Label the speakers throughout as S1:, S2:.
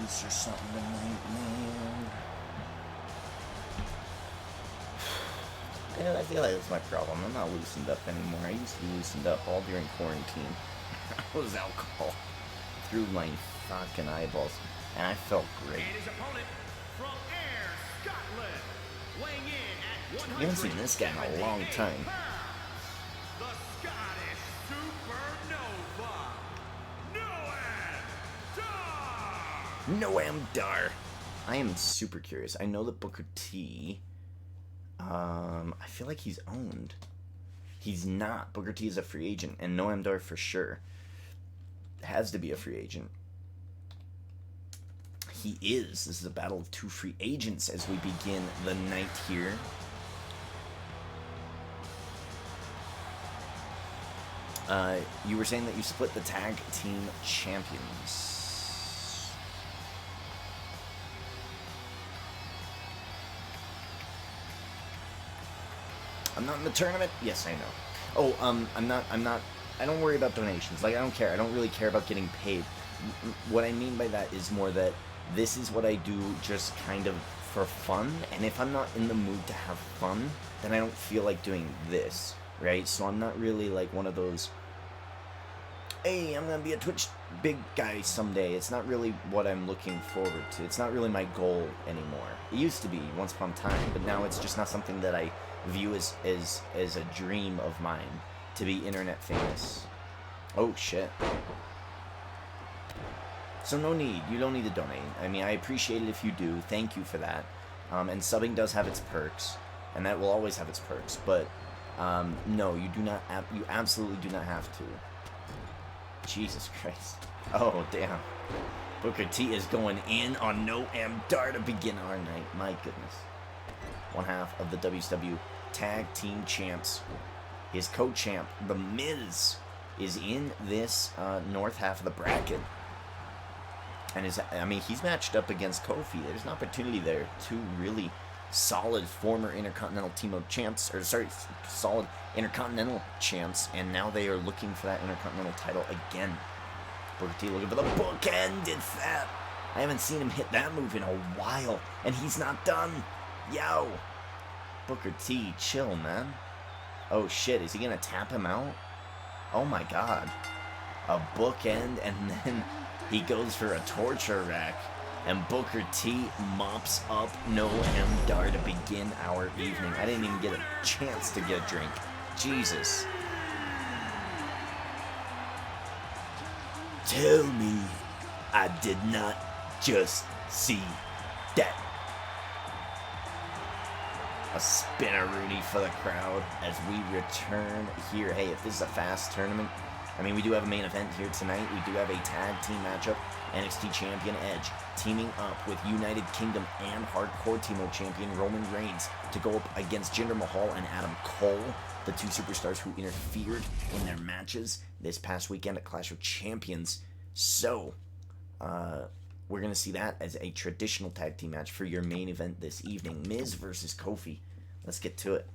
S1: juice or something tonight, man. And I feel like that's my problem. I'm not loosened up anymore. I used to be loosened up all during quarantine. I was alcohol through my fucking eyeballs, and I felt great.
S2: And his opponent from Ayr, Scotland, weighing in at
S1: You haven't seen this guy in a long time.
S2: The Scottish Supernova,
S1: Noam Dar. I am super curious. I know that Booker T. I feel like he's owned. He's not. Booker T is a free agent, and Noam Dar for sure has to be a free agent. He is. This is a battle of two free agents as we begin the night here. You were saying that you split the tag team champions. I'm not in the tournament. Yes, I know. Oh, I'm not. I don't worry about donations. Like, I don't care. I don't really care about getting paid. What I mean by that is more that this is what I do just kind of for fun. And if I'm not in the mood to have fun, then I don't feel like doing this, right? So I'm not really like one of those, hey, I'm gonna be a Twitch big guy someday. It's not really what I'm looking forward to. It's not really my goal anymore. It used to be once upon a time, but now it's just not something that I view as a dream of mine, to be internet famous. Oh shit. So no need. You don't need to donate. I mean, I appreciate it if you do. Thank you for that. And subbing does have its perks, and that will always have its perks. But no, you do not. You absolutely do not have to. Jesus Christ. Oh damn. Booker T is going in on Noam Dar to begin our night. My goodness. One half of the WCW Tag Team Champs. His co-champ, The Miz, is in this north half of the bracket. And he's matched up against Kofi. There's an opportunity there. Two really solid former Intercontinental TMode champs, solid Intercontinental champs, and now they are looking for that Intercontinental title again. Booker T looking for the bookended fat. I haven't seen him hit that move in a while, and he's not done. Yo! Booker T, chill, man. Oh shit, is he gonna tap him out? Oh my god. A bookend, and then he goes for a torture rack, and Booker T mops up Noam Dar to begin our evening. I didn't even get a chance to get a drink. Jesus. Tell me I did not just see that. A spinneroonie for the crowd as we return here. Hey, if this is a fast tournament, I mean, we do have a main event here tonight. We do have a tag team matchup. NXT champion Edge teaming up with United Kingdom and Hardcore TMode champion Roman Reigns to go up against Jinder Mahal and Adam Cole, the two superstars who interfered in their matches this past weekend at Clash of Champions. So, we're going to see that as a traditional tag team match for your main event this evening. Miz versus Kofi. Let's get to it.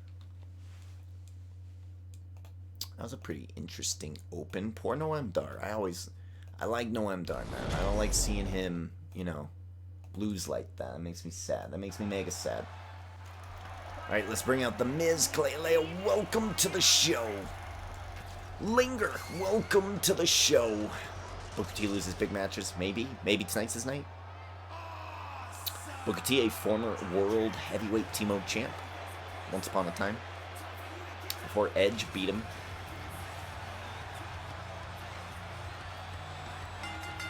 S1: That was a pretty interesting open. Poor Noam Dar. I like Noam Dar, man. I don't like seeing him, lose like that. That makes me sad. That makes me mega sad. Alright, let's bring out the Miz. Kalea, welcome to the show. Linger, welcome to the show. Booker T loses big matches, maybe. Maybe tonight's his night. Booker T, a former World Heavyweight TMode champ, once upon a time, before Edge beat him.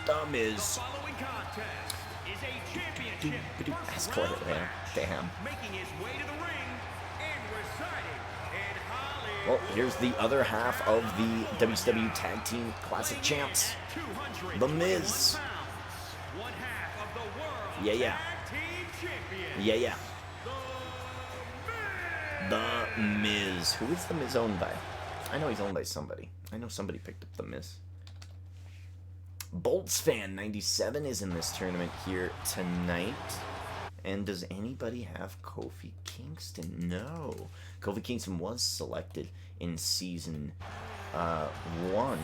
S1: The Miz. Escalate there. Damn. Well, here's the other half of the WCW Tag Team Classic Champs. The Miz. Yeah, yeah. Yeah, yeah. The Miz. Who is The Miz owned by? I know he's owned by somebody. I know somebody picked up The Miz. Bolts Fan 97 is in this tournament here tonight. And does anybody have Kofi Kingston? No. Kofi Kingston was selected in season 1.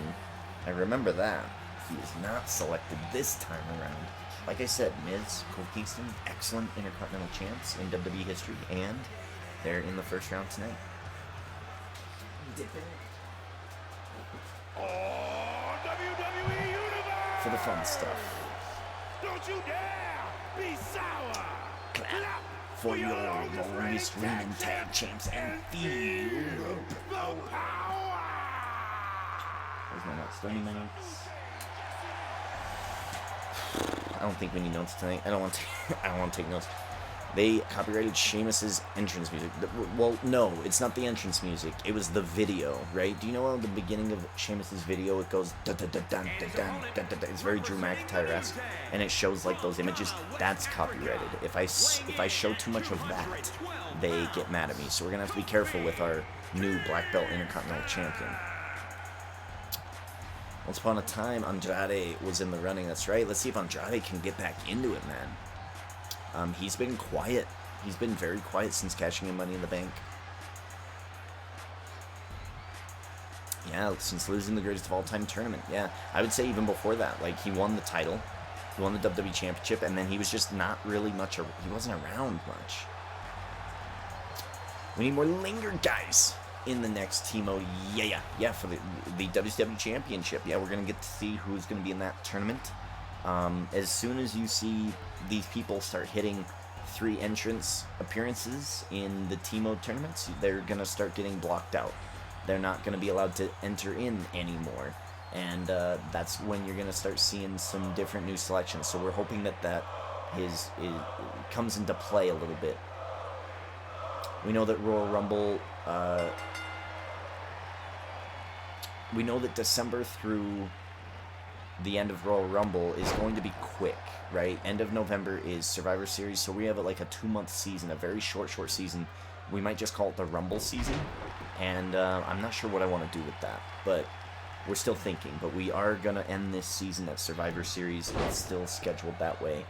S1: I remember that He is not selected this time around. Like I said, Miz, Kofi Kingston, excellent Intercontinental champs in WWE history, and they're in the first round tonight.
S2: WWE Universe!
S1: For the fun stuff.
S2: Don't you dare be sour!
S1: Clap for your longest reigning tag champs and feel
S2: the power!
S1: Where's my notes? 30 minutes. I don't think we need notes tonight. I don't want to take notes. They copyrighted Sheamus's entrance music. Well, no, it's not the entrance music. It was the video, right? Do you know at the beginning of Sheamus's video it goes dun dun dun dun dun dun dun dun dun. It's very Drew McIntyre-esque, and it shows like those images. That's copyrighted. If I show too much of that, they get mad at me. So we're gonna have to be careful with our new black belt Intercontinental Champion. Once upon a time, Andrade was in the running. That's right. Let's see if Andrade can get back into it, man. He's been quiet. He's been very quiet since cashing in Money in the Bank. Yeah, since losing the greatest of all time tournament. Yeah, I would say even before that. Like, he won the title. He won the WWE Championship, and then he was just not really much. He wasn't around much. We need more Linger guys in the next TMode. Yeah, for the WCW Championship. Yeah, we're going to get to see who's going to be in that tournament. As soon as you see these people start hitting 3 entrance appearances in the TMode tournaments, they're going to start getting blocked out. They're not going to be allowed to enter in anymore. And that's when you're going to start seeing some different new selections. So we're hoping that comes into play a little bit. We know that Royal Rumble... we know that December through the end of Royal Rumble is going to be quick, right? End of November is Survivor Series, so we have like a 2-month season, a very short season. We might just call it the Rumble season, and I'm not sure what I want to do with that, but we're still thinking. But we are going to end this season at Survivor Series. It's still scheduled that way.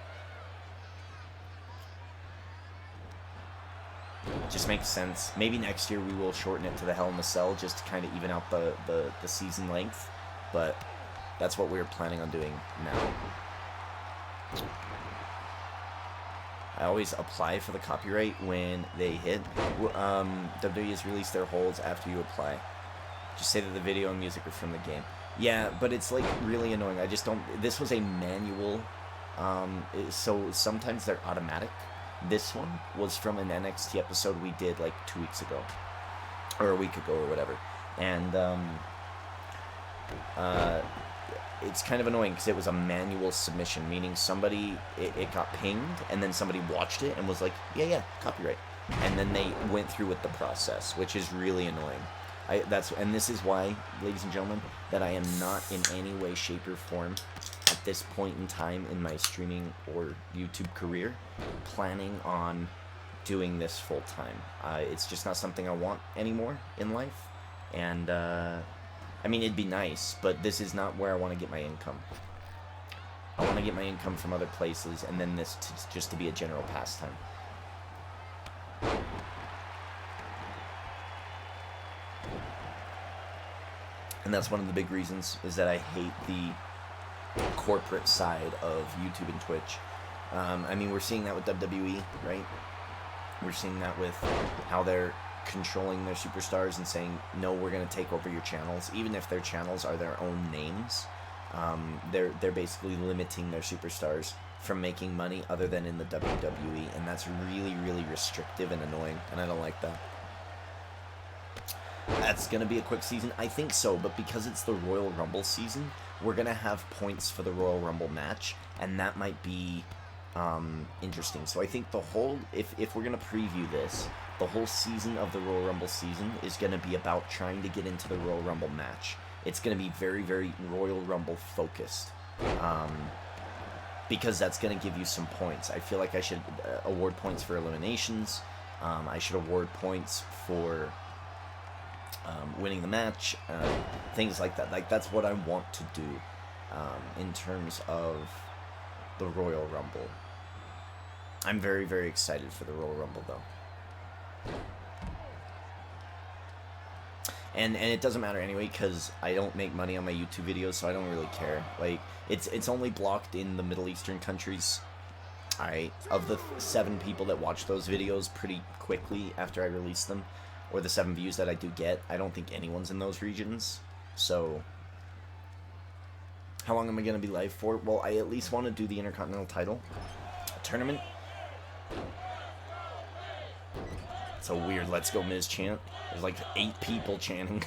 S1: Just makes sense. Maybe next year we will shorten it to the Hell in a Cell just to kind of even out the season length, but that's what we're planning on doing now. I always apply for the copyright when they hit. WWE has released their holds after you apply. Just say that the video and music are from the game. Yeah, but it's like really annoying. I just don't... This was a manual, so sometimes they're automatic. This one was from an NXT episode we did like 2 weeks ago. Or a week ago or whatever. And it's kind of annoying because it was a manual submission, meaning somebody, it got pinged, and then somebody watched it and was like, yeah, copyright. And then they went through with the process, which is really annoying. And this is why, ladies and gentlemen, that I am not in any way, shape, or form at this point in time in my streaming or YouTube career planning on doing this full time. It's just not something I want anymore in life. And, I mean, it'd be nice, but this is not where I want to get my income. I want to get my income from other places, and then this just to be a general pastime. And that's one of the big reasons, is that I hate the corporate side of YouTube and Twitch. I mean, we're seeing that with WWE, right? We're seeing that with how they're controlling their superstars and saying, no, we're going to take over your channels. Even if their channels are their own names, they're basically limiting their superstars from making money other than in the WWE. And that's really, really restrictive and annoying, and I don't like that. That's going to be a quick season? I think so, but because it's the Royal Rumble season, we're going to have points for the Royal Rumble match, and that might be interesting. So I think the whole, if we're going to preview this, the whole season of the Royal Rumble season is going to be about trying to get into the Royal Rumble match. It's going to be very, very Royal Rumble focused, because that's going to give you some points. I feel like I should award points for eliminations. I should award points for winning the match, things like that. Like, that's what I want to do in terms of the Royal Rumble. I'm very, very excited for the Royal Rumble, though. And it doesn't matter anyway, because I don't make money on my YouTube videos, so I don't really care. Like, it's only blocked in the Middle Eastern countries. Of the 7 people that watch those videos pretty quickly after I release them, or the 7 views that I do get, I don't think anyone's in those regions. So, how long am I going to be live for? Well, I at least want to do the Intercontinental title tournament. It's a weird "Let's Go Miz" chant. There's like 8 people chanting.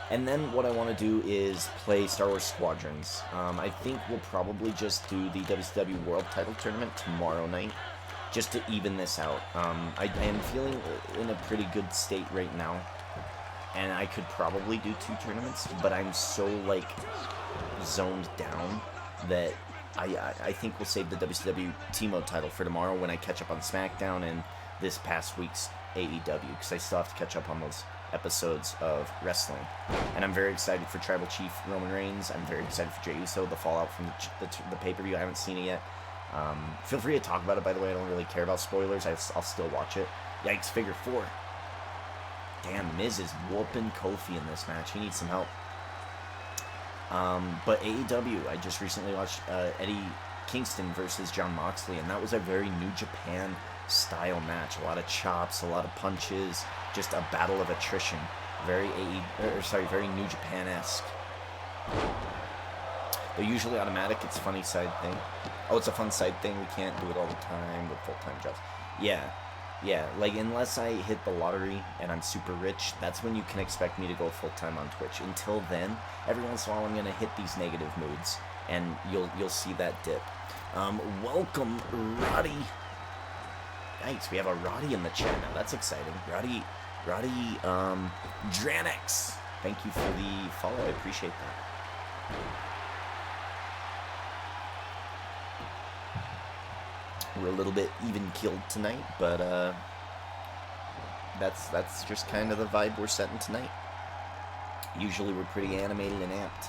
S1: And then what I want to do is play Star Wars Squadrons. I think we'll probably just do the WCW World Title Tournament tomorrow night, just to even this out. I am feeling in a pretty good state right now, and I could probably do 2 tournaments, but I'm so, like, zoned down that I think we'll save the WCW TMode title for tomorrow when I catch up on SmackDown and this past week's AEW, because I still have to catch up on those episodes of wrestling. And I'm very excited for Tribal Chief Roman Reigns. I'm very excited for Jey Uso, the fallout from the pay-per-view. I haven't seen it yet. Feel free to talk about it, by the way. I don't really care about spoilers. I'll still watch it. Yikes, figure 4. Damn, Miz is whooping Kofi in this match. He needs some help. But AEW, I just recently watched Eddie Kingston versus Jon Moxley, and that was a very New Japan style match. A lot of chops, a lot of punches, just a battle of attrition. Very very New Japan-esque. They're usually automatic. It's a funny side thing. Oh, it's a fun side thing. We can't do it all the time with full-time jobs. Yeah, like, unless I hit the lottery and I'm super rich, that's when you can expect me to go full-time on Twitch. Until then, every once in a while I'm going to hit these negative moods, and you'll see that dip. Welcome, Roddy. Nice, we have a Roddy in the chat now. That's exciting. Roddy, Dranex. Thank you for the follow. I appreciate that. We're a little bit even killed tonight, but that's just kind of the vibe we're setting tonight. Usually we're pretty animated and amped.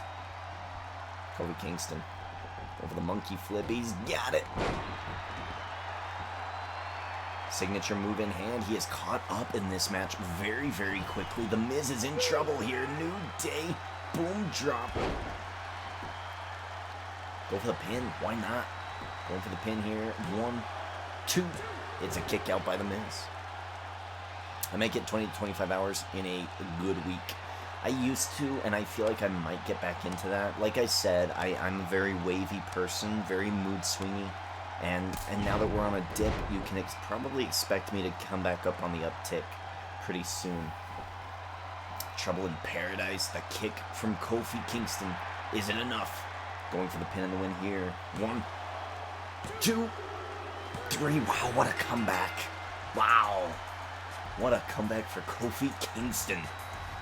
S1: Kofi Kingston over the monkey flip. He's got it. Signature move in hand. He is caught up in this match very, very quickly. The Miz is in trouble here. New Day. Boom drop. Go for the pin. Why not? Going for the pin here. 1, 2. It's a kick out by the Miz. I make it 20 to 25 hours in a good week. I used to, and I feel like I might get back into that. Like I said, I'm a very wavy person, very mood swingy. And now that we're on a dip, you can probably expect me to come back up on the uptick pretty soon. Trouble in Paradise. The kick from Kofi Kingston isn't enough. Going for the pin and the win here. 1, 2, 3. Wow, what a comeback. Wow. What a comeback for Kofi Kingston.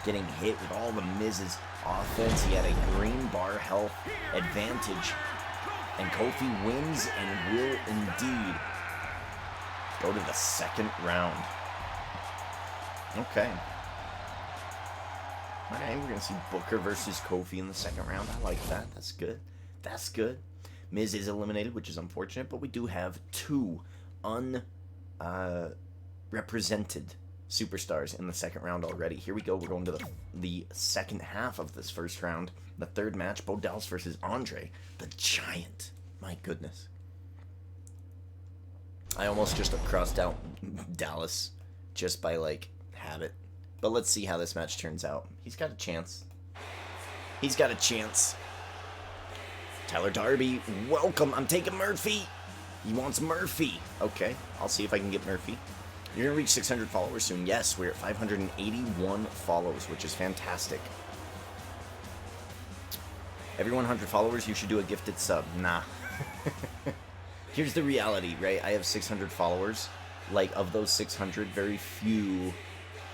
S1: Getting hit with all the Miz's offense. He had a green bar health advantage. And Kofi wins and will indeed go to the second round. Okay. Alright, we're going to see Booker versus Kofi in the second round. I like that. That's good. That's good. Miz is eliminated, which is unfortunate, but we do have 2 unrepresented superstars in the second round already. Here we go. We're going to the second half of this first round. The third match, Bo Dallas versus Andre the Giant. My goodness. I almost just crossed out Dallas just by, like, habit. But let's see how this match turns out. He's got a chance. He's got a chance. Tyler Darby, welcome. I'm taking Murphy. He wants Murphy. Okay, I'll see if I can get Murphy. You're going to reach 600 followers soon. Yes, we're at 581 follows, which is fantastic. Every 100 followers, you should do a gifted sub. Nah. Here's the reality, right? I have 600 followers. Like, of those 600, very few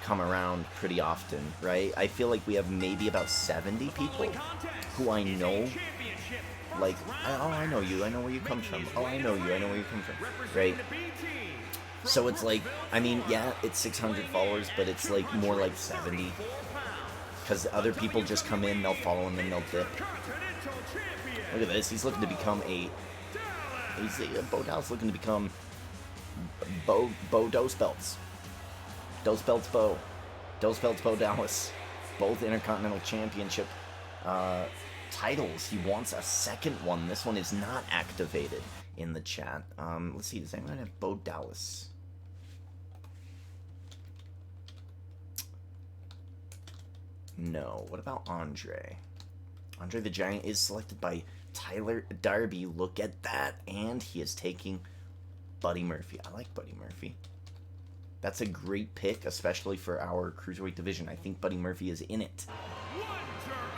S1: come around pretty often, right? I feel like we have maybe about 70 people who I know. Like, oh, I know you. I know where you come from. Oh, I know you. I know where you come from. Right? So it's like, I mean, yeah, it's 600 followers, but it's like more like 70. Because other people just come in, they'll follow, and then they'll dip. Look at this. He's looking to become Bo Dallas looking to become Bo Dose Belts. Dose Belts Bo. Those belts, Bo Dallas. Both Intercontinental Championship titles. He wants a second one. This one is not activated in the chat. Let's see. Does anyone have Bo Dallas? No. What about Andre? Andre the Giant is selected by Tyler Darby. Look at that. And he is taking Buddy Murphy. I like Buddy Murphy. That's a great pick, especially for our Cruiserweight division. I think Buddy Murphy is in it.
S2: Wonder of the world,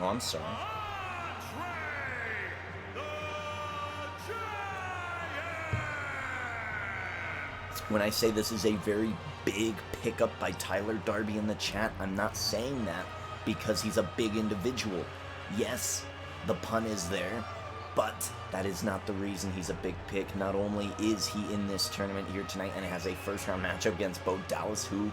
S1: Oh, I'm sorry.
S2: Andre the Giant!
S1: When I say this is a very big pickup by Tyler Darby in the chat, I'm not saying that because he's a big individual. Yes, the pun is there, but that is not the reason he's a big pick. Not only is he in this tournament here tonight and has a first-round matchup against Bo Dallas, who,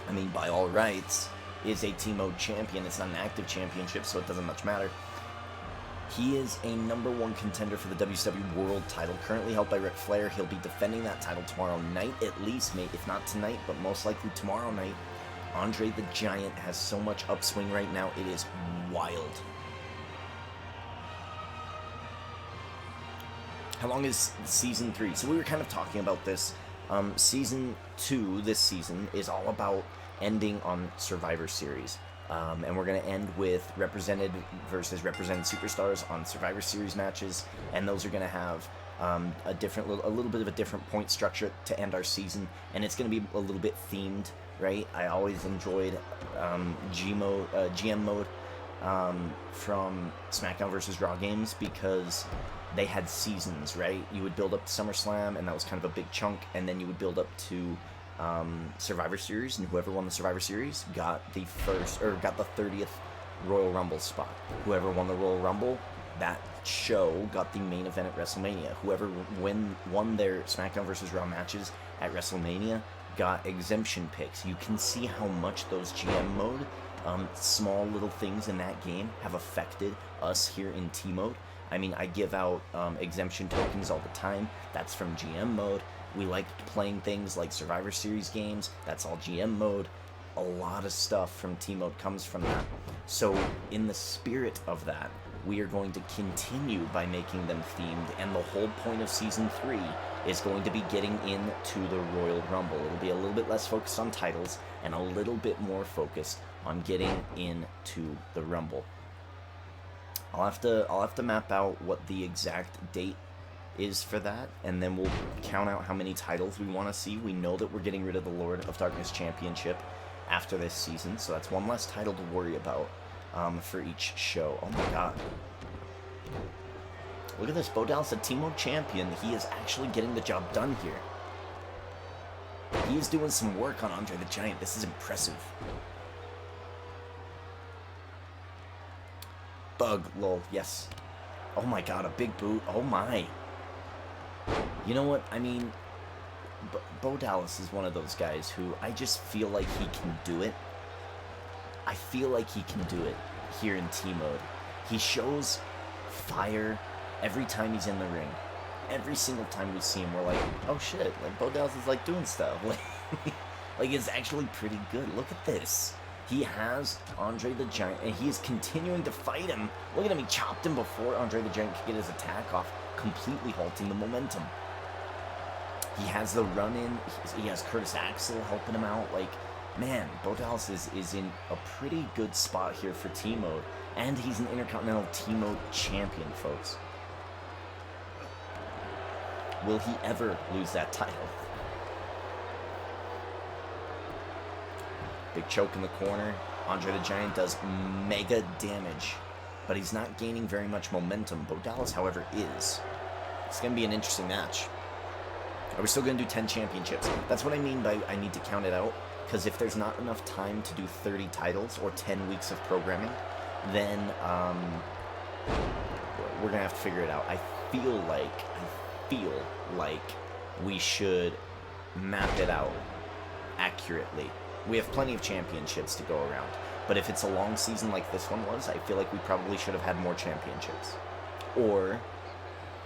S1: I mean, by all rights, is a TMode champion. It's not an active championship, so it doesn't much matter. He is a #1 contender for the WCW World title, currently held by Ric Flair. He'll be defending that title tomorrow night, at least, mate, if not tonight, but most likely tomorrow night. Andre the Giant has so much upswing right now, it is wild. How long is Season 3? So we were kind of talking about this. Season 2, this season, is all about ending on Survivor Series. And we're going to end with represented versus represented superstars on Survivor Series matches. And those are going to have a little bit of a different point structure to end our season. And it's going to be a little bit themed, right? I always enjoyed GM mode from SmackDown vs. Raw games because they had seasons, right? You would build up to SummerSlam, and that was kind of a big chunk, and then you would build up to Survivor Series, and whoever won the Survivor Series got the 30th Royal Rumble spot. Whoever won the Royal Rumble, that show got the main event at WrestleMania. Whoever won their SmackDown vs. Raw matches at WrestleMania got exemption picks. You can see how much those GM mode, small little things in that game have affected us here in T-Mode. I mean, I give out exemption tokens all the time. That's from GM mode. We like playing things like Survivor Series games. That's all GM mode. A lot of stuff from T-Mode comes from that. So in the spirit of that, we are going to continue by making them themed, and the whole point of Season 3 is going to be getting into the Royal Rumble. It'll be a little bit less focused on titles and a little bit more focused on getting into the Rumble. I'll have to map out what the exact date is for that, and then we'll count out how many titles we want to see. We know that we're getting rid of the Lord of Darkness Championship after this season, so that's one less title to worry about for each show. Oh my god. Look at this. Bo Dallas, a T-Mode champion. He is actually getting the job done here. He is doing some work on Andre the Giant. This is impressive. Bug, lol, yes. Oh my god, a big boot. Oh my. You know what? I mean, Bo Dallas is one of those guys who I just feel like he can do it. I feel like he can do it here in T-Mode. He shows fire every time he's in the ring. Every single time we see him, we're like, oh shit, like Bo Dallas is like doing stuff. Like it's actually pretty good. Look at this. He has Andre the Giant, and he is continuing to fight him. Look at him, he chopped him before Andre the Giant could get his attack off, completely halting the momentum. He has the run-in, he has Curtis Axel helping him out. Like, man, Bo Dallas is in a pretty good spot here for T-Mode, and he's an Intercontinental T-Mode champion, folks. Will he ever lose that title? Big choke in the corner. Andre the Giant does mega damage, but he's not gaining very much momentum. Bo Dallas, however, is. It's going to be an interesting match. Are we still going to do 10 championships? That's what I mean by I need to count it out, because if there's not enough time to do 30 titles or 10 weeks of programming, then we're going to have to figure it out. I feel like we should map it out accurately. We have plenty of championships to go around, but if it's a long season like this one was, I feel like we probably should have had more championships. Or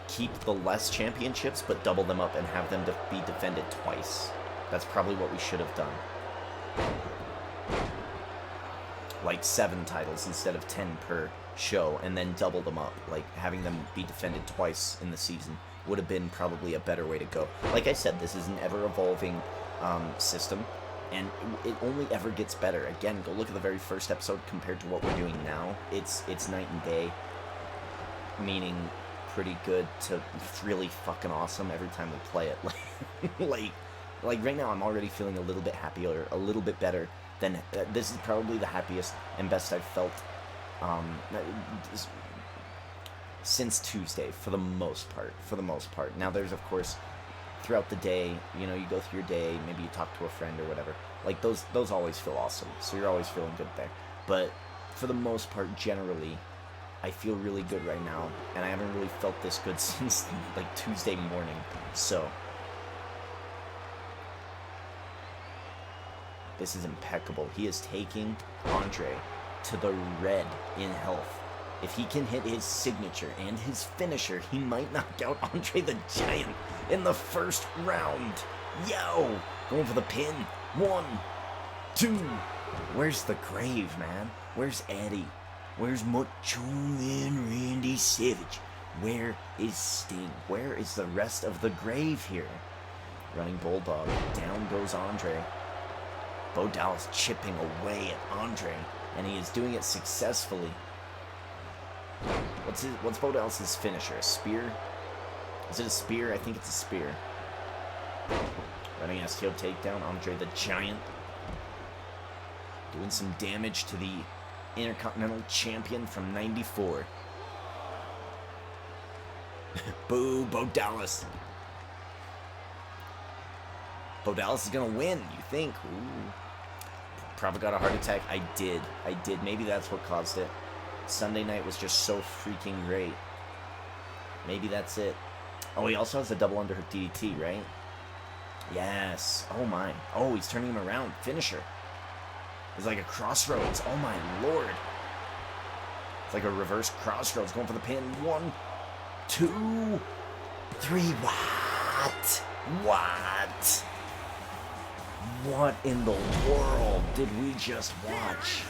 S1: keep the less championships, but double them up and have them be defended twice. That's probably what we should have done. like 7 titles instead of 10 per show, and then double them up. Like, having them be defended twice in the season would have been probably a better way to go. Like I said, this is an ever-evolving system, and it only ever gets better. Again, go look at the very first episode compared to what we're doing now. It's night and day, meaning pretty good to really fucking awesome every time we play it. Like right now, I'm already feeling a little bit happier, a little bit better than this is probably the happiest and best I've felt since Tuesday, for the most part. Now, there's, of course, throughout the day, you know, you go through your day, maybe you talk to a friend or whatever. Like, those always feel awesome, so you're always feeling good there. But for the most part, generally, I feel really good right now, and I haven't really felt this good since, like, Tuesday morning, so this is impeccable. He is taking Andre to the red in health. If he can hit his signature and his finisher, he might knock out Andre the Giant in the first round. Yo! Going for the pin. 1, 2. Where's the Grave, man? Where's Eddie? Where's Macho Man Randy Savage? Where is Sting? Where is the rest of the Grave here? Running Bulldog. Down goes Andre. Bo Dallas chipping away at Andre, and he is doing it successfully. What's Bo Dallas's finisher? A spear? Is it a spear? I think it's a spear. Running STO takedown, Andre the Giant. Doing some damage to the Intercontinental Champion from '94. Boo, Bo Dallas. Bo Dallas is gonna win, you think? Ooh. Probably got a heart attack. I did. Maybe that's what caused it. Sunday night was just so freaking great. Maybe that's it. Oh, he also has a double underhook DDT, right? Yes. Oh my. Oh, he's turning him around. Finisher. It's like a crossroads. Oh my lord. It's like a reverse crossroads. Going for the pin. 1, 2, 3. What? What? What in the world did we just watch?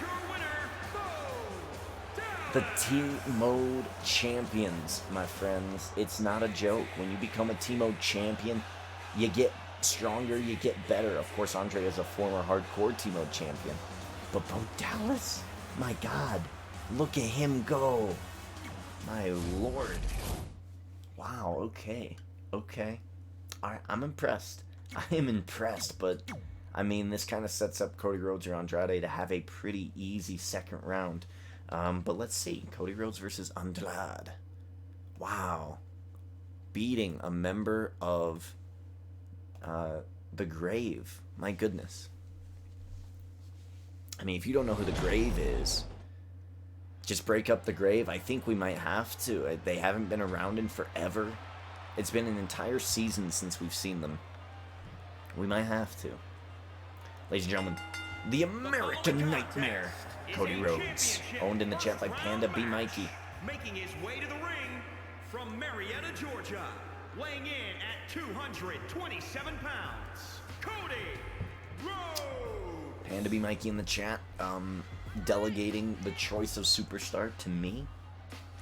S1: The TMode champions, my friends. It's not a joke. When you become a TMode champion, you get stronger, you get better. Of course, Andre is a former hardcore TMode champion. But Bo Dallas? My God. Look at him go. My lord. Wow, okay. Okay. Alright, I'm impressed. I am impressed, but I mean, this kind of sets up Cody Rhodes or Andrade to have a pretty easy second round. But let's see. Cody Rhodes versus Andrade. Wow. Beating a member of the Grave. My goodness. I mean, if you don't know who the Grave is, just break up the Grave. I think we might have to. They haven't been around in forever. It's been an entire season since we've seen them. We might have to. Ladies and gentlemen, the American Nightmare, Cody Rhodes, owned in the chat by Panda B. Mikey.
S2: Making his way to the ring from Marietta, Georgia, weighing in at 227 pounds, Cody Rhodes.
S1: Panda B. Mikey in the chat, delegating the choice of superstar to me,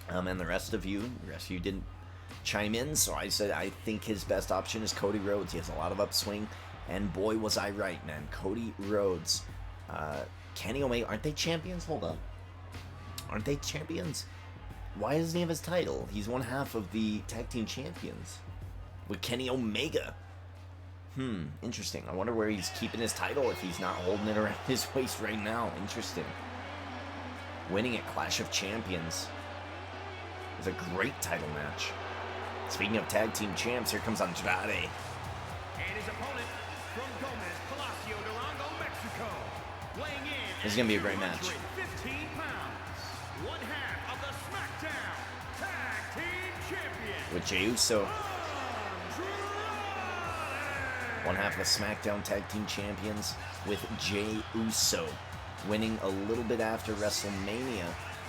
S1: and the rest of you didn't chime in, so I said I think his best option is Cody Rhodes. He has a lot of upswing, and boy was I right, man. Cody Rhodes, Kenny Omega, aren't they champions? Hold on, aren't they champions? Why doesn't he have his title? He's one half of the tag team champions with Kenny Omega. Interesting. I wonder where he's keeping his title if he's not holding it around his waist right now. Interesting. Winning at Clash of Champions is a great title match. Speaking of tag team champs, here comes Andrade.
S2: And his opponent from Gomez, Palacio, Durango, Mexico, weighing in
S1: This is going to be a great match.
S2: 15 pounds, one half of the SmackDown Tag Team Champion.
S1: With Jey Uso. One half of the SmackDown Tag Team Champions with Jey Uso. Winning a little bit after WrestleMania.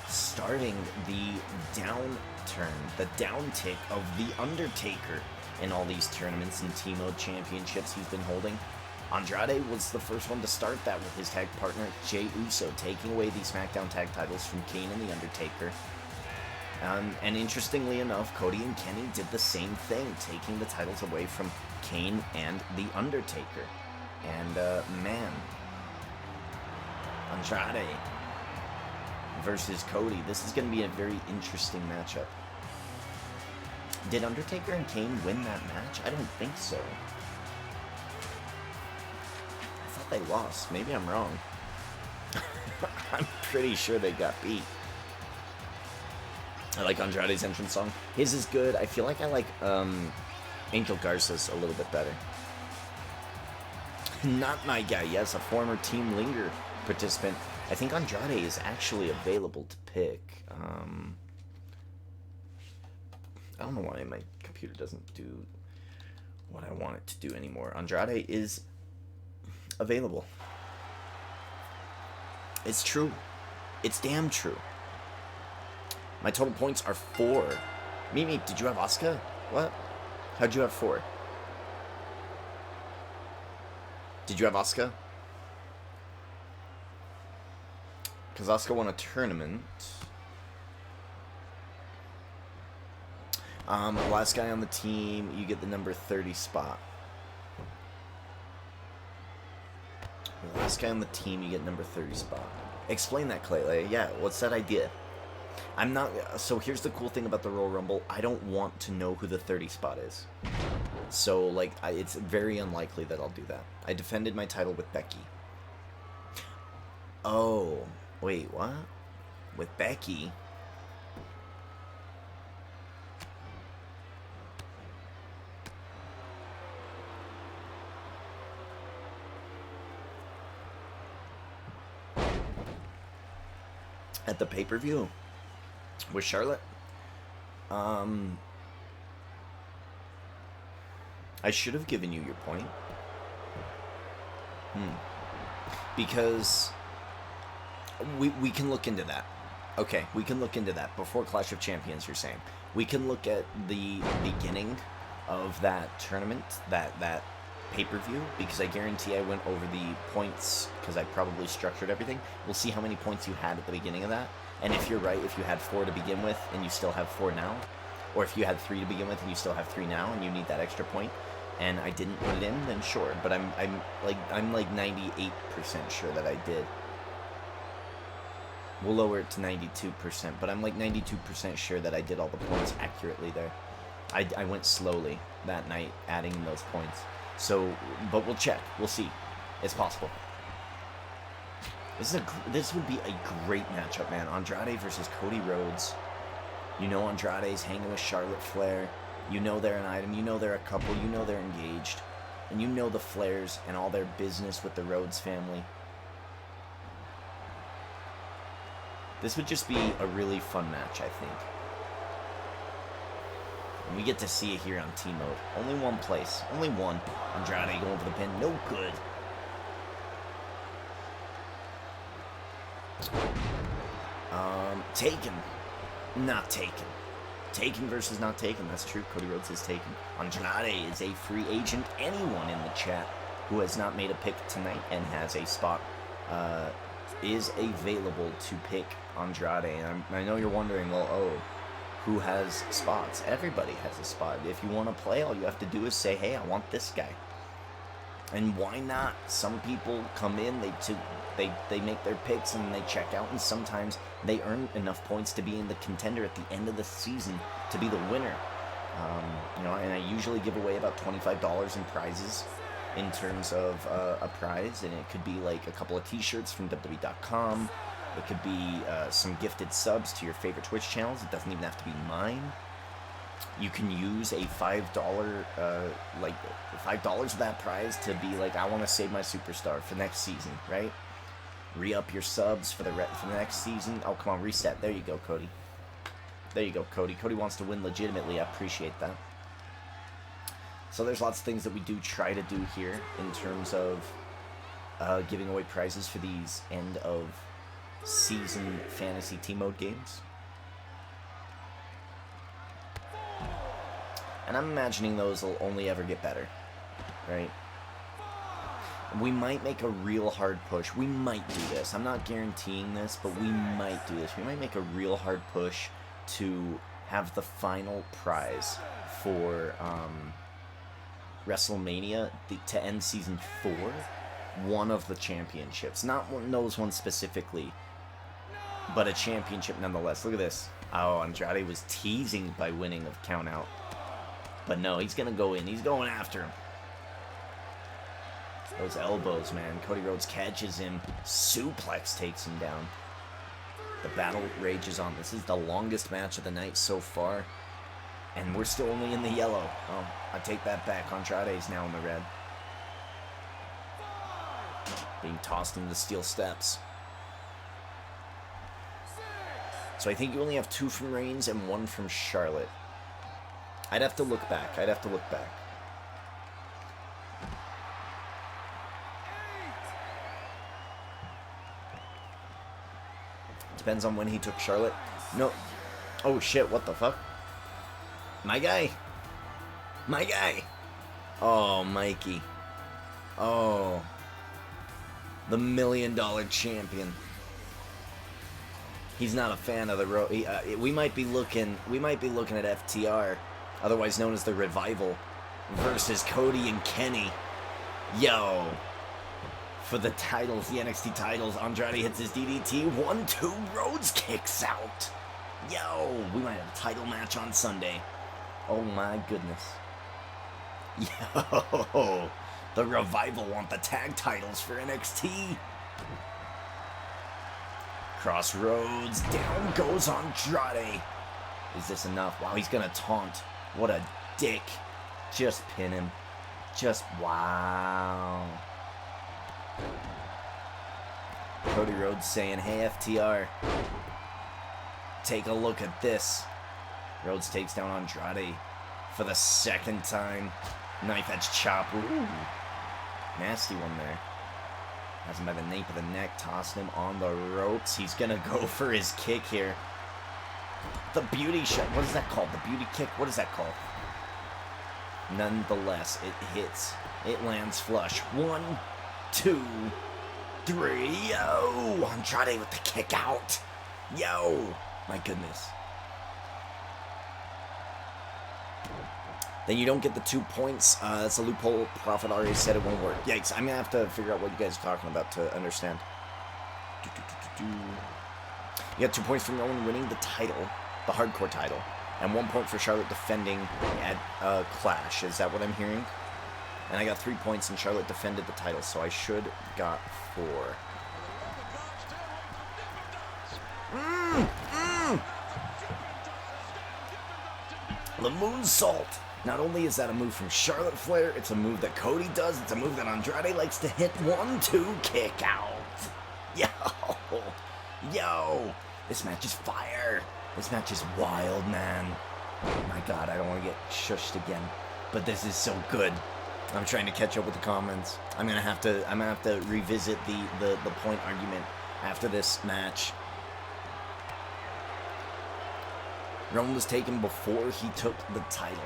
S1: Starting the downturn, the downtick of The Undertaker in all these tournaments and TMode championships he's been holding. Andrade was the first one to start that with his tag partner Jey Uso, taking away the SmackDown tag titles from Kane and The Undertaker. And interestingly enough, Cody and Kenny did the same thing, taking the titles away from Kane and The Undertaker. And, man, Andrade versus Cody. This is going to be a very interesting matchup. Did Undertaker and Kane win that match? I don't think so. I thought they lost. Maybe I'm wrong. I'm pretty sure they got beat. I like Andrade's entrance song. His is good. I feel like I like Angel Garza's a little bit better. Not my guy. Yes, a former Team Linger participant. I think Andrade is actually available to pick. I don't know why my computer doesn't do what I want it to do anymore. Andrade is available. It's true. It's damn true. My total points are 4. Mimi, did you have Asuka? What? How'd you have 4? Did you have Asuka? Because Asuka won a tournament. Last guy on the team, you get the number 30 spot. Last guy on the team, you get number 30 spot. Explain that, Clay. Yeah, what's that idea? I'm not... So here's the cool thing about the Royal Rumble. I don't want to know who the 30 spot is. So, like, it's very unlikely that I'll do that. I defended my title with Becky. Oh, wait, what? With Becky? At the pay-per-view with Charlotte. I should have given you your point. Because we can look into that. Okay, we can look into that before Clash of Champions, you're saying. We can look at the beginning of that tournament, that pay-per-view, because I guarantee I went over the points because I probably structured everything. We'll see how many points you had at the beginning of that. And if you're right, if you had 4 to begin with and you still have 4 now, or if you had 3 to begin with and you still have 3 now and you need that extra point, and I didn't put it in, then sure. But I'm like 98% sure that I did. We'll lower it to 92%, but I'm like 92% sure that I did all the points accurately there. I went slowly that night, adding those points. So, but we'll check. We'll see. It's possible. This would be a great matchup, man. Andrade versus Cody Rhodes. You know Andrade's hanging with Charlotte Flair. You know they're an item. You know they're a couple. You know they're engaged. And you know the Flairs and all their business with the Rhodes family. This would just be a really fun match, I think. And we get to see it here on TMode. Only one place. Only one. Andrade going for the pin. No good. Taken. Not taken. Taken versus not taken. That's true. Cody Rhodes is taken. Andrade is a free agent. Anyone in the chat who has not made a pick tonight and has a spot is available to pick Andrade. And I know you're wondering, well, who has spots? Everybody has a spot. If you want to play, all you have to do is say, hey, I want this guy. And why not? Some people come in, they make their picks and they check out, and sometimes they earn enough points to be in the contender at the end of the season to be the winner. You know, and I usually give away about $25 in prizes in terms of a prize, and it could be like a couple of t-shirts from WWE.com. It could be some gifted subs to your favorite Twitch channels. It doesn't even have to be mine. You can use a $5, like $5 of that prize to be like, I want to save my superstar for next season, right? Re-up your subs for the next season. Oh, come on, reset. There you go, Cody. There you go, Cody. Cody wants to win legitimately. I appreciate that. So there's lots of things that we do try to do here in terms of giving away prizes for these end of season fantasy TMode games. And I'm imagining those will only ever get better, right? We might make a real hard push. We might do this. I'm not guaranteeing this, but we might do this. We might make a real hard push to have the final prize for WrestleMania to end season 4, one of the championships. Not one, those ones specifically, but a championship nonetheless. Look at this. Oh, Andrade was teasing by winning of countout. But no, he's going to go in. He's going after him. Those elbows, man. Cody Rhodes catches him. Suplex takes him down. The battle rages on. This is the longest match of the night so far. And we're still only in the yellow. Oh, I take that back. Andrade's now in the red. Being tossed into the steel steps. So I think you only have 2 from Reigns and 1 from Charlotte. I'd have to look back. Depends on when he took Charlotte. No. Oh, shit. What the fuck? My guy. Oh, Mikey. Oh. The $1 million champion. He's not a fan of the road. We might be looking at FTR, otherwise known as the Revival, versus Cody and Kenny. Yo. For the titles, the NXT titles, Andrade hits his DDT. 1-2, Rhodes kicks out. Yo, we might have a title match on Sunday. Oh my goodness. Yo, the Revival want the tag titles for NXT. Crossroads, down goes Andrade. Is this enough? Wow, he's gonna taunt. What a dick. Just pin him. Just wow. Cody Rhodes saying, hey FTR, take a look at this. Rhodes takes down Andrade for the 2nd time. Knife edge chop. Ooh. Nasty one there. Has him by the nape of the neck, tossing him on the ropes. He's gonna go for his kick here. The beauty shot. What is that called? The beauty kick? What is that called? Nonetheless, it hits. It lands flush. 1, 2, 3. Yo! Andrade with the kick out. Yo! My goodness. Then you don't get the 2 points. That's a loophole. Prophet already said it won't work. Yikes. I'm going to have to figure out what you guys are talking about to understand. You got 2 points for Rowan winning the title, the hardcore title, and 1 point for Charlotte defending at Clash. Is that what I'm hearing? And I got 3 points and Charlotte defended the title, so I should got 4. The moonsault. Not only is that a move from Charlotte Flair, it's a move that Cody does. It's a move that Andrade likes to hit. 1-2 kick out. Yo. This match is fire. This match is wild, man. My God, I don't want to get shushed again, but this is so good. I'm trying to catch up with the comments. I'm gonna have to revisit the point argument after this match. Roman was taken before he took the title.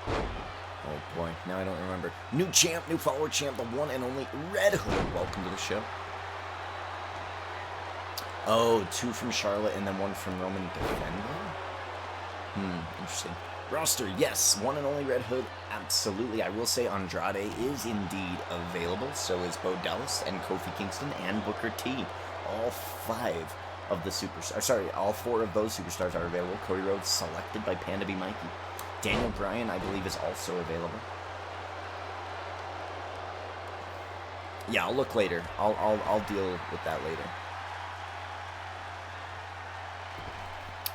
S1: Oh boy, now I don't remember. New champ, new follower champ, the one and only Red Hood. Welcome to the show. Oh, 2 from Charlotte and then 1 from Roman defending? Interesting. Roster, yes, one and only Red Hood, absolutely. I will say Andrade is indeed available. So is Bo Dallas and Kofi Kingston and Booker T. All 5 of the superstars. Sorry, all 4 of those superstars are available. Cody Rhodes selected by Panda B Mikey. Daniel Bryan, I believe, is also available. Yeah, I'll look later. I'll deal with that later.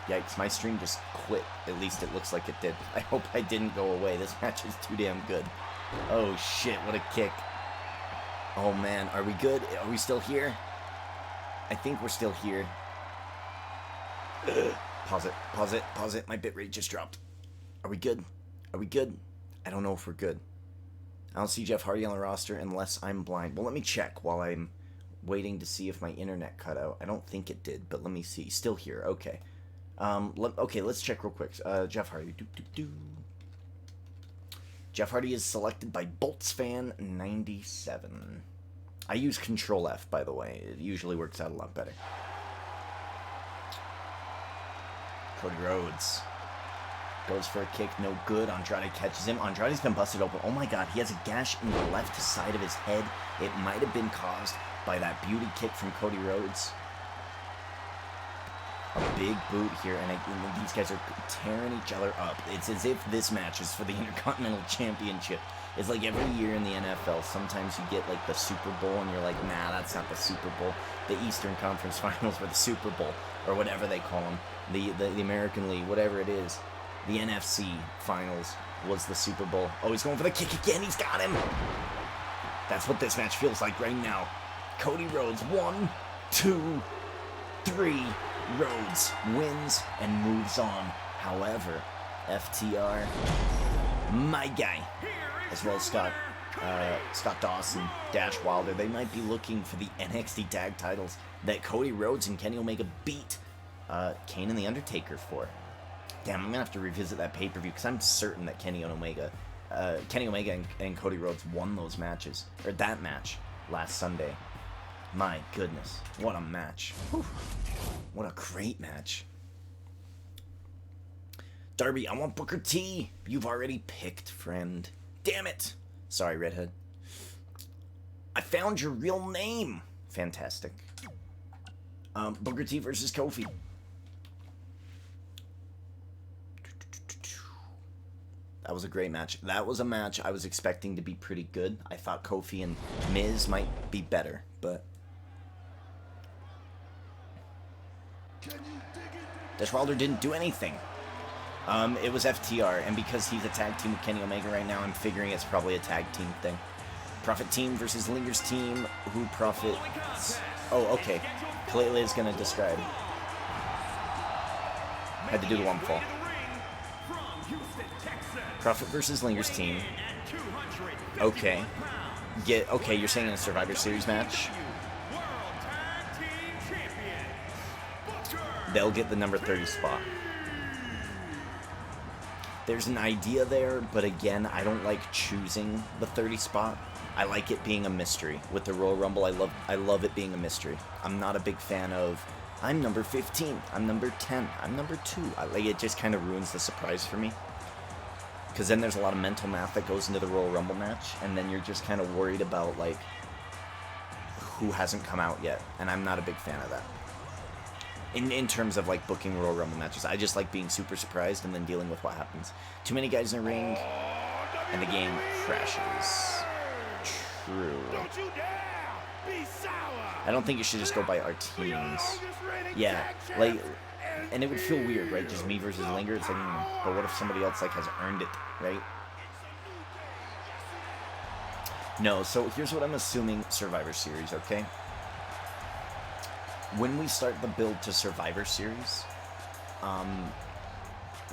S1: Yikes, my stream just quit. At least it looks like it did. I hope I didn't go away. This match is too damn good. Oh shit, what a kick. Oh man, are we good? Are we still here? I think we're still here. Pause it. My bitrate just dropped. Are we good? I don't know if we're good. I don't see Jeff Hardy on the roster unless I'm blind. Well, let me check while I'm waiting to see if my internet cut out. I don't think it did, but let me see. Still here. Okay. Okay, let's check real quick. Jeff Hardy. Jeff Hardy is selected by BoltzFan97. I use Control F, by the way. It usually works out a lot better. Cody Rhodes goes for a kick, no good. Andrade catches him. Andrade's been busted open. Oh my god, he has a gash in the left side of his head. It might have been caused by that beauty kick from Cody Rhodes. A big boot here, and these guys are tearing each other up. It's as if this match is for the Intercontinental Championship. It's like every year in the NFL, sometimes you get like the Super Bowl, and you're like, nah, that's not the Super Bowl. The Eastern Conference Finals were the Super Bowl, or whatever they call them. The American League, whatever it is. The NFC Finals was the Super Bowl. Oh, he's going for the kick again. He's got him. That's what this match feels like right now. Cody Rhodes, 1, 2, 3. Rhodes wins and moves on. However, FTR, my guy, as well as Scott Dawson, Dash Wilder, they might be looking for the NXT tag titles that Cody Rhodes and Kenny Omega beat Kane and The Undertaker for. Damn, I'm gonna have to revisit that pay-per-view because I'm certain that Kenny Omega and Cody Rhodes won those matches, or that match last Sunday. My goodness, what a match. Whew. What a great match. Darby, I want Booker T. You've already picked, friend. Damn it. Sorry, Redhead. I found your real name. Fantastic. Booker T versus Kofi. That was a great match. That was a match I was expecting to be pretty good. I thought Kofi and Miz might be better, but... Dash Wilder didn't do anything. It was FTR, and because he's a tag team with Kenny Omega right now, I'm figuring it's probably a tag team thing. Prophet team versus Linger's team. Who profits? Oh, okay. Clayton is going to describe. Had to do the one fall. Prophet versus Linger's team. Okay. Okay, you're saying in a Survivor Series match? They'll get the number 30 spot. There's an idea there, but again, I don't like choosing the 30 spot. I like it being a mystery. With the Royal Rumble, I love it being a mystery. I'm not a big fan of, I'm number 15, I'm number 10, I'm number 2. It just kind of ruins the surprise for me. Because then there's a lot of mental math that goes into the Royal Rumble match, and then you're just kind of worried about, like, who hasn't come out yet. And I'm not a big fan of that. In terms of, like, booking Royal Rumble matches. I just like being super surprised and then dealing with what happens. Too many guys in the ring, and the game crashes. True. I don't think you should just go by our teams. Yeah, like, and it would feel weird, right? Just me versus Linger. It's like, but what if somebody else, like, has earned it, right? No, so here's what I'm assuming Survivor Series, okay? When we start the build to Survivor Series,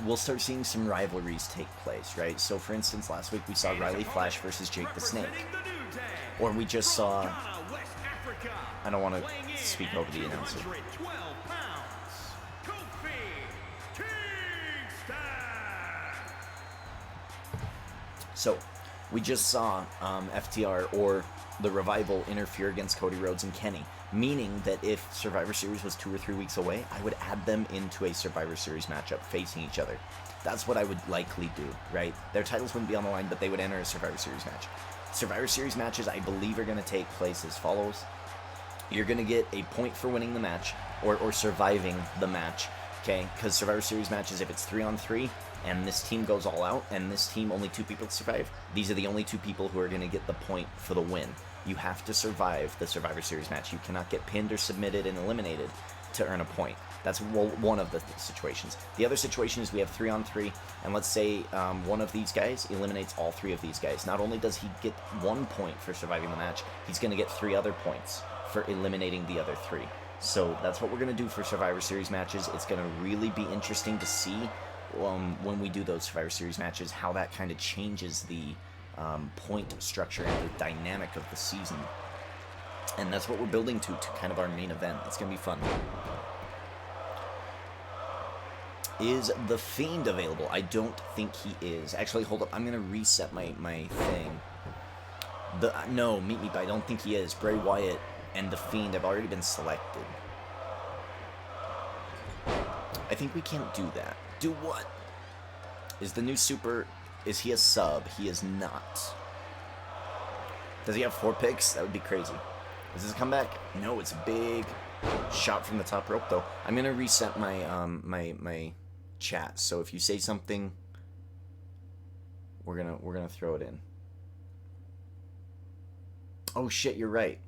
S1: we'll start seeing some rivalries take place, right? So, for instance, last week we saw Riley Flash versus Jake the Snake. Or we just saw... I don't want to speak over the announcer. So, we just saw FTR or the Revival interfere against Cody Rhodes and Kenny. Meaning that if Survivor Series was 2 or 3 weeks away, I would add them into a Survivor Series matchup facing each other. That's what I would likely do, right? Their titles wouldn't be on the line, but they would enter a Survivor Series match. Survivor Series matches, I believe, are going to take place as follows. You're going to get a point for winning the match, or surviving the match, okay? Because Survivor Series matches, if it's 3-on-3, and this team goes all out, and this team, only 2 people survive, these are the only 2 people who are going to get the point for the win. You have to survive the Survivor Series match. You cannot get pinned or submitted and eliminated to earn a point. That's one of the situations. The other situation is we have 3-on-3, and let's say one of these guys eliminates all 3 of these guys. Not only does he get 1 point for surviving the match, he's going to get 3 other points for eliminating the other 3. So that's what we're going to do for Survivor Series matches. It's going to really be interesting to see when we do those Survivor Series matches, how that kind of changes the point structure and the dynamic of the season. And that's what we're building to kind of our main event. It's going to be fun. Is The Fiend available? I don't think he is. Actually, hold up. I'm going to reset my thing. No, Meet Me, but I don't think he is. Bray Wyatt and The Fiend have already been selected. I think we can't do that. Do what? Is the new super... Is he a sub? He is not. Does he have 4 picks? That would be crazy. Is this a comeback? No, it's a big shot from the top rope, though. I'm going to reset my my chat. So if you say something, we're gonna throw it in. Oh shit, you're right.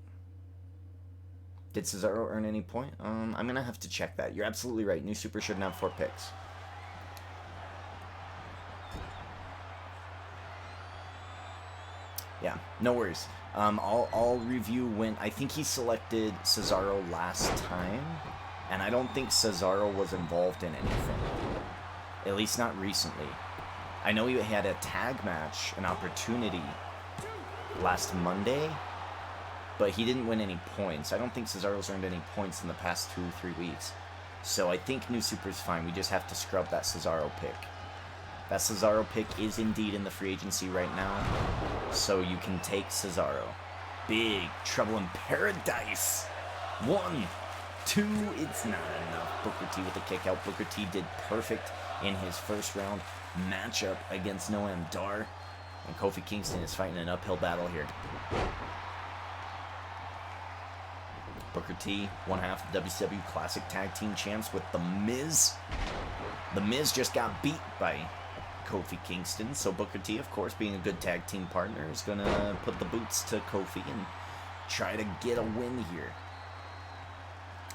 S1: Did Cesaro earn any point? I'm gonna have to check that. You're absolutely right. New super shouldn't have 4 picks. Yeah, no worries. I'll review when... I think he selected Cesaro last time, and I don't think Cesaro was involved in anything. At least not recently. I know he had a tag match, an opportunity, last Monday, but he didn't win any points. I don't think Cesaro's earned any points in the past 2-3 weeks. So I think New Super's fine. We just have to scrub that Cesaro pick. That Cesaro pick is indeed in the free agency right now, so you can take Cesaro. Big Trouble in Paradise. 1, 2, it's not enough. Booker T with the kick out. Booker T did perfect in his first round matchup against Noam Dar. And Kofi Kingston is fighting an uphill battle here. Booker T, one half the WCW Classic Tag Team Champs with The Miz. The Miz just got beat by Kofi Kingston, so Booker T, of course, being a good tag team partner, is going to put the boots to Kofi and try to get a win here.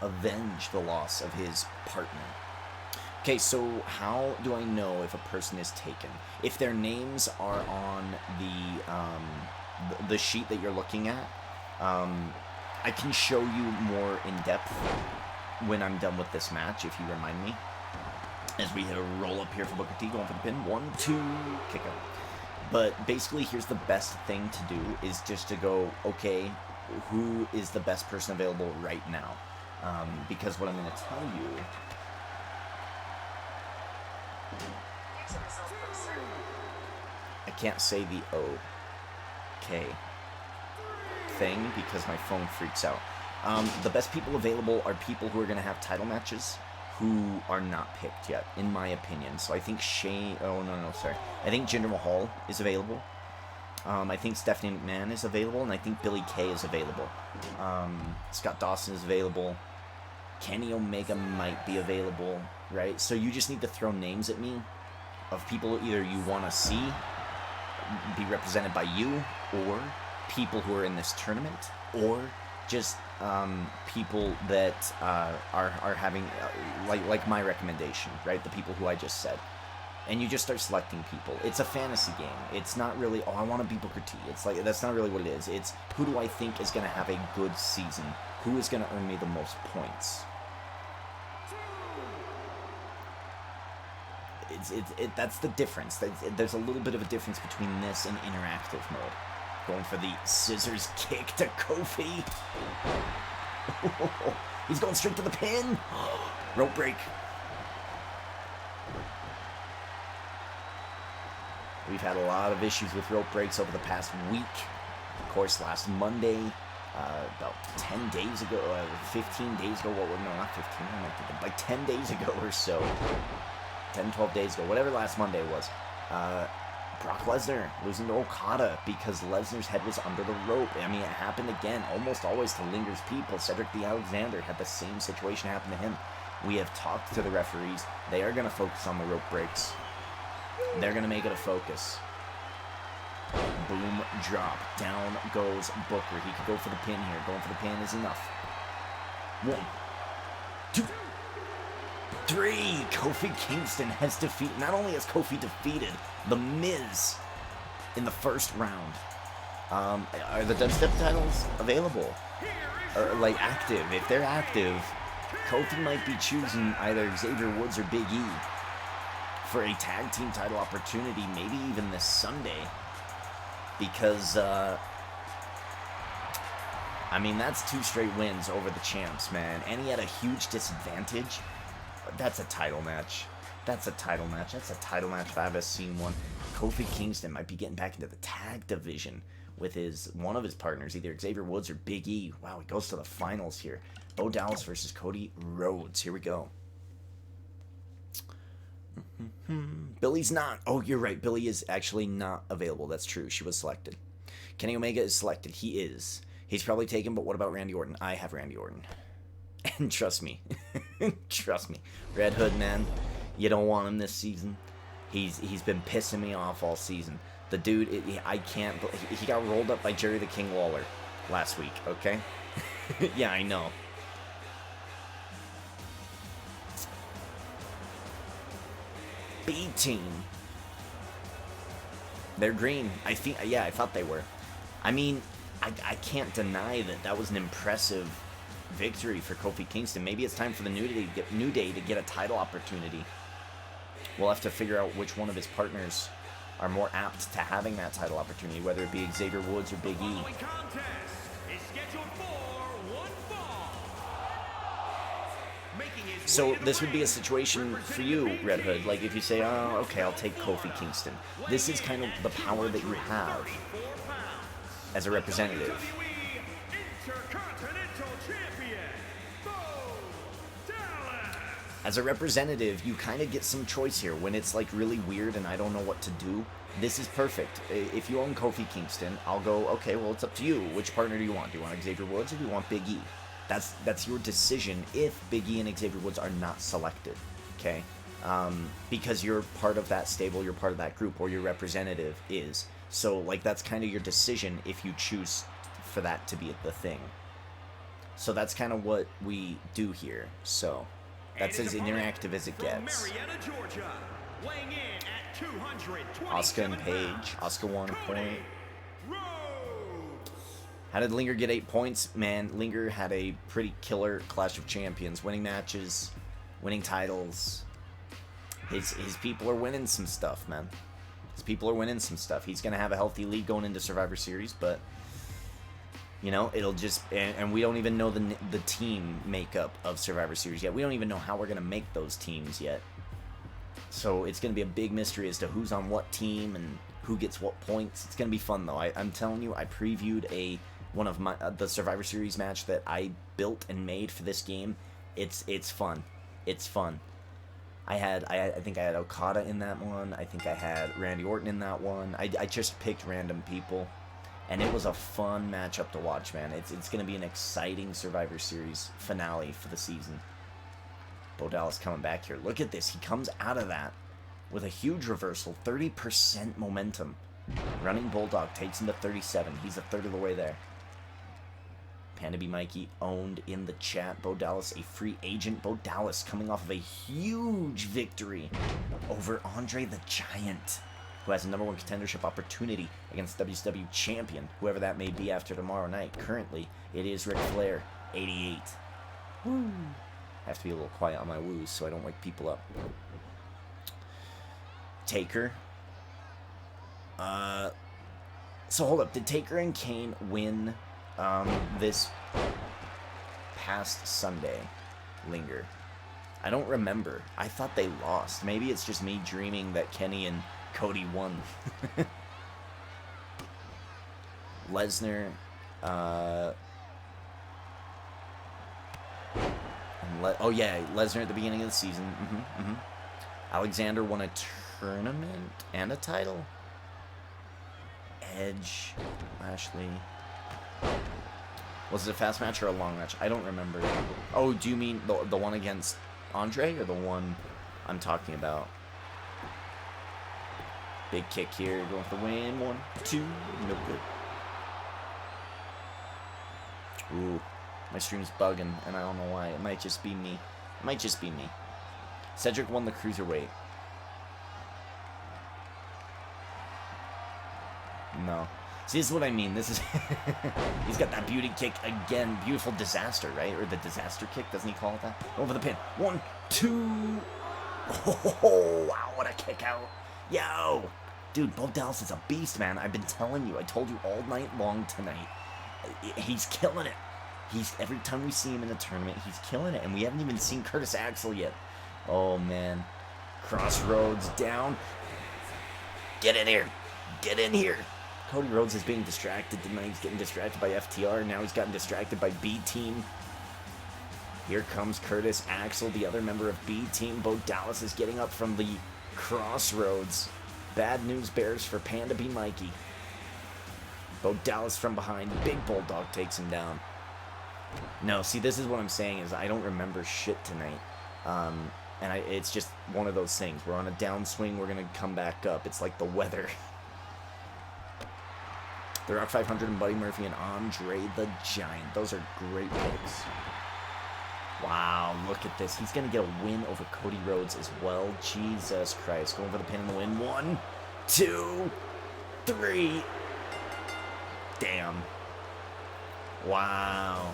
S1: Avenge the loss of his partner. Okay, so how do I know if a person is taken? If their names are on the sheet that you're looking at, I can show you more in depth when I'm done with this match, if you remind me. As we hit a roll up here for Booker T, going for the pin. 1, 2, kick out. But basically, here's the best thing to do, is just to go, okay, who is the best person available right now? Because what I'm going to tell you... I can't say the OK thing because my phone freaks out. The best people available are people who are going to have title matches who are not picked yet, in my opinion. So I think Shane... Oh, no, sorry. I think Jinder Mahal is available. I think Stephanie McMahon is available, and I think Billie Kay is available. Scott Dawson is available. Kenny Omega might be available, right? So you just need to throw names at me of people either you want to see be represented by you, or people who are in this tournament, or just people that are having like my recommendation, right? The people who I just said, and you just start selecting people. It's a fantasy game. It's not really, oh, I want to be Booker T. It's like, that's not really what it is. It's who do I think is going to have a good season? Who is going to earn me the most points? That's the difference. There's a little bit of a difference between this and interactive mode. Going for the scissors kick to Kofi. He's going straight to the pin. Rope break. We've had a lot of issues with rope breaks over the past week. Of course, last Monday, about 10 days ago, 15 days ago, no, not 15, I'm not thinking, like 10 days ago or so, 10, 12 days ago, whatever last Monday was, Brock Lesnar losing to Okada because Lesnar's head was under the rope. I mean, it happened again, almost always to Linger's people. Cedric the Alexander had the same situation happen to him. We have talked to the referees. They are going to focus on the rope breaks. They're going to make it a focus. Boom, drop. Down goes Booker. He could go for the pin here. Going for the pin is enough. 1, 2, 3. Kofi Kingston has defeated... Not only has Kofi defeated The Miz in the first round, are the dubstep titles available? Or, like, active? If they're active, Kofi might be choosing either Xavier Woods or Big E for a tag team title opportunity, maybe even this Sunday. Because, I mean, that's 2 straight wins over the champs, man. And he had a huge disadvantage. That's a title match. That's a title match. That's a title match if I've ever seen one. Kofi Kingston might be getting back into the tag division with one of his partners, either Xavier Woods or Big E. Wow, he goes to the finals here. Bo Dallas versus Cody Rhodes. Here we go. Billy's not. Oh, you're right. Billy is actually not available. That's true. She was selected. Kenny Omega is selected. He is. He's probably taken, but what about Randy Orton? I have Randy Orton. And trust me. Trust me. Red Hood, man. You don't want him this season. He's been pissing me off all season. The dude, I can't. He got rolled up by Jerry the King Lawler last week, okay? Yeah, I know. B team. They're green. I thought they were. I mean, I can't deny that was an impressive victory for Kofi Kingston. Maybe it's time for the New Day to get a title opportunity. We'll have to figure out which one of his partners are more apt to having that title opportunity, whether it be Xavier Woods or Big E. So this would be a situation for you, Red Hood. Like if you say, oh, okay, I'll take Kofi Kingston. This is kind of the power that you have as a representative. As a representative, you kind of get some choice here. When it's like really weird and I don't know what to do, this is perfect. If you own Kofi Kingston, I'll go, okay, well, it's up to you. Which partner do you want? Do you want Xavier Woods or do you want Big E? That's your decision if Big E and Xavier Woods are not selected, okay? Because you're part of that stable, you're part of that group, or your representative is. So, like, that's kind of your decision if you choose for that to be the thing. So that's kind of what we do here, so... That's as interactive as it gets. Asuka and Paige. Asuka won a point. How did Linger get 8 points? Man, Linger had a pretty killer Clash of Champions. Winning matches, winning titles. His people are winning some stuff, man. His people are winning some stuff. He's going to have a healthy lead going into Survivor Series, but... You know, it'll just... And we don't even know the team makeup of Survivor Series yet. We don't even know how we're going to make those teams yet. So it's going to be a big mystery as to who's on what team and who gets what points. It's going to be fun, though. I'm telling you, I previewed one of the Survivor Series match that I built and made for this game. It's fun. It's fun. I think I had Okada in that one. I think I had Randy Orton in that one. I just picked random people. And it was a fun matchup to watch, man. It's going to be an exciting Survivor Series finale for the season. Bo Dallas coming back here. Look at this. He comes out of that with a huge reversal. 30% momentum. Running Bulldog takes him to 37. He's a third of the way there. Panda B Mikey owned in the chat. Bo Dallas, a free agent. Bo Dallas coming off of a huge victory over Andre the Giant, who has a #1 contendership opportunity against WCW champion, whoever that may be after tomorrow night. Currently, it is Ric Flair, 88. Woo. I have to be a little quiet on my woos so I don't wake people up. Taker. So hold up, did Taker and Kane win this past Sunday, Linger? I don't remember. I thought they lost. Maybe it's just me dreaming that Kenny and Cody won. Lesnar, oh yeah, Lesnar at the beginning of the season. Alexander won a tournament and a title. Edge, Lashley. Was it a fast match or a long match? I don't remember. Oh, do you mean the one against Andre or the one I'm talking about? Big kick here, going for the win. 1, 2, no good. Ooh, my stream's bugging, and I don't know why. It might just be me. It might just be me. Cedric won the Cruiserweight. No. See, this is what I mean. This is... He's got that beauty kick again. Beautiful disaster, right? Or the disaster kick, doesn't he call it that? Over the pin. 1, 2... Oh, wow, what a kick out. Yo! Dude, Bo Dallas is a beast, man. I've been telling you. I told you all night long tonight. He's killing it. Every time we see him in a tournament, he's killing it. And we haven't even seen Curtis Axel yet. Oh, man. Crossroads down. Get in here. Get in here. Cody Rhodes is being distracted tonight. He's getting distracted by FTR. Now he's gotten distracted by B-Team. Here comes Curtis Axel, the other member of B-Team. Bo Dallas is getting up from the Crossroads. Bad news bears for Panda B Mikey. Bo Dallas from behind. Big Bulldog takes him down. No, see, this is what I'm saying is I don't remember shit tonight. It's just one of those things. We're on a downswing. We're going to come back up. It's like the weather. The Rock 500 and Buddy Murphy and Andre the Giant. Those are great picks. Wow, look at this. He's going to get a win over Cody Rhodes as well. Jesus Christ. Going for the pin and the win. 1, 2, 3. Damn. Wow.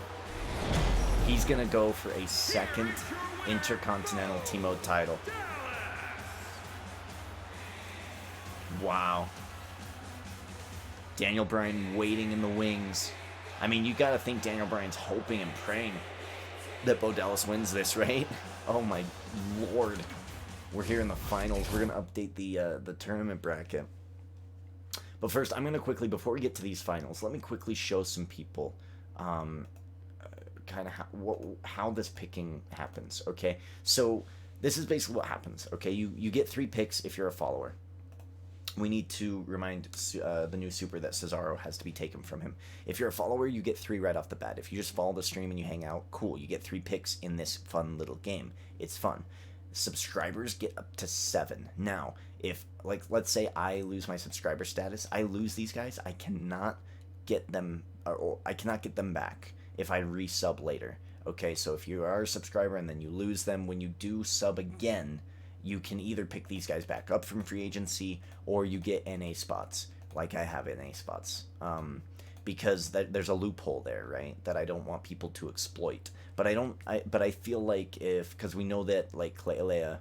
S1: He's going to go for a second Intercontinental TMode title. Wow. Daniel Bryan waiting in the wings. I mean, you got to think Daniel Bryan's hoping and praying that Bo Dallas wins this, right? Oh my lord. We're here in the finals. We're going to update the tournament bracket. But first, I'm going to quickly, before we get to these finals, let me quickly show some people kind of how this picking happens, okay? So this is basically what happens, okay? You get 3 picks if you're a follower. We need to remind the new super that Cesaro has to be taken from him. If you're a follower, you get 3 right off the bat. If you just follow the stream and you hang out, cool. You get 3 picks in this fun little game. It's fun. Subscribers get up to 7. Now, if, like, let's say I lose my subscriber status, I lose these guys, I cannot get them, or I cannot get them back if I resub later. Okay, so if you are a subscriber and then you lose them, when you do sub again, you can either pick these guys back up from free agency or you get NA spots, like I have NA spots. Because there's a loophole there, right, that I don't want people to exploit. But I feel like because we know that, like, Cleolea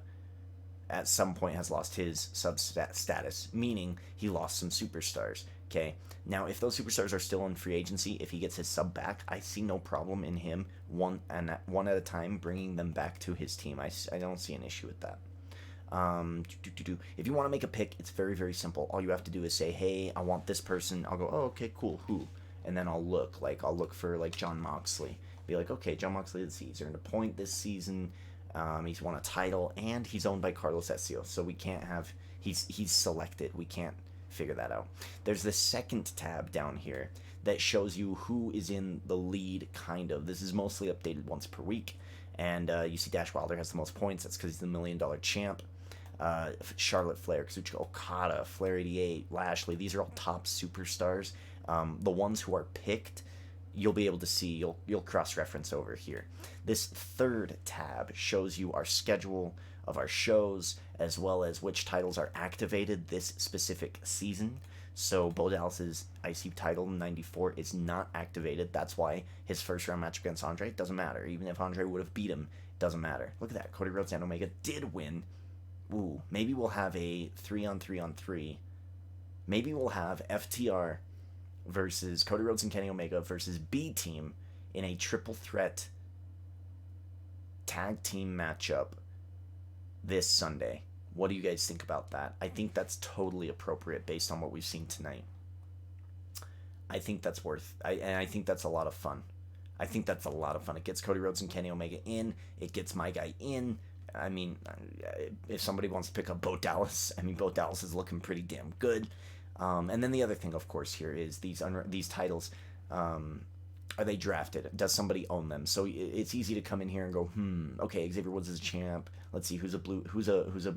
S1: at some point has lost his sub status, meaning he lost some superstars, okay? Now, if those superstars are still in free agency, if he gets his sub back, I see no problem in him, one at a time, bringing them back to his team. I don't see an issue with that. If you want to make a pick, it's very, very simple. All you have to do is say, hey, I want this person. I'll go, oh, okay, cool, who? And then I'll look for, like, Jon Moxley. Be like, okay, Jon Moxley, let's see, he's earned a point this season, he's won a title, and he's owned by Carlos Ezio, so we can't have, he's selected, we can't figure that out. There's the second tab down here that shows you who is in the lead, kind of. This is mostly updated once per week, and you see Dash Wilder has the most points. That's because he's the $1 Million champ. Charlotte Flair, Kazuchika Okada, Flair 88, Lashley, these are all top superstars. The ones who are picked, you'll be able to see, you'll cross-reference over here. This third tab shows you our schedule of our shows, as well as which titles are activated this specific season. So Bo Dallas's IC title in 94 is not activated. That's why his first round match against Andre doesn't matter. Even if Andre would have beat him, doesn't matter. Look at that. Cody Rhodes and Omega did win. Ooh, maybe we'll have a 3-on-3-on-3. Maybe we'll have FTR versus Cody Rhodes and Kenny Omega versus B-Team in a triple threat tag team matchup this Sunday. What do you guys think about that? I think that's totally appropriate based on what we've seen tonight. I think that's I think that's a lot of fun. I think that's a lot of fun. It gets Cody Rhodes and Kenny Omega in. It gets my guy in. I mean, if somebody wants to pick up Bo Dallas, I mean, Bo Dallas is looking pretty damn good. And then the other thing, of course, here is these titles. Are they drafted? Does somebody own them? So it's easy to come in here and go, okay, Xavier Woods is a champ. Let's see who's a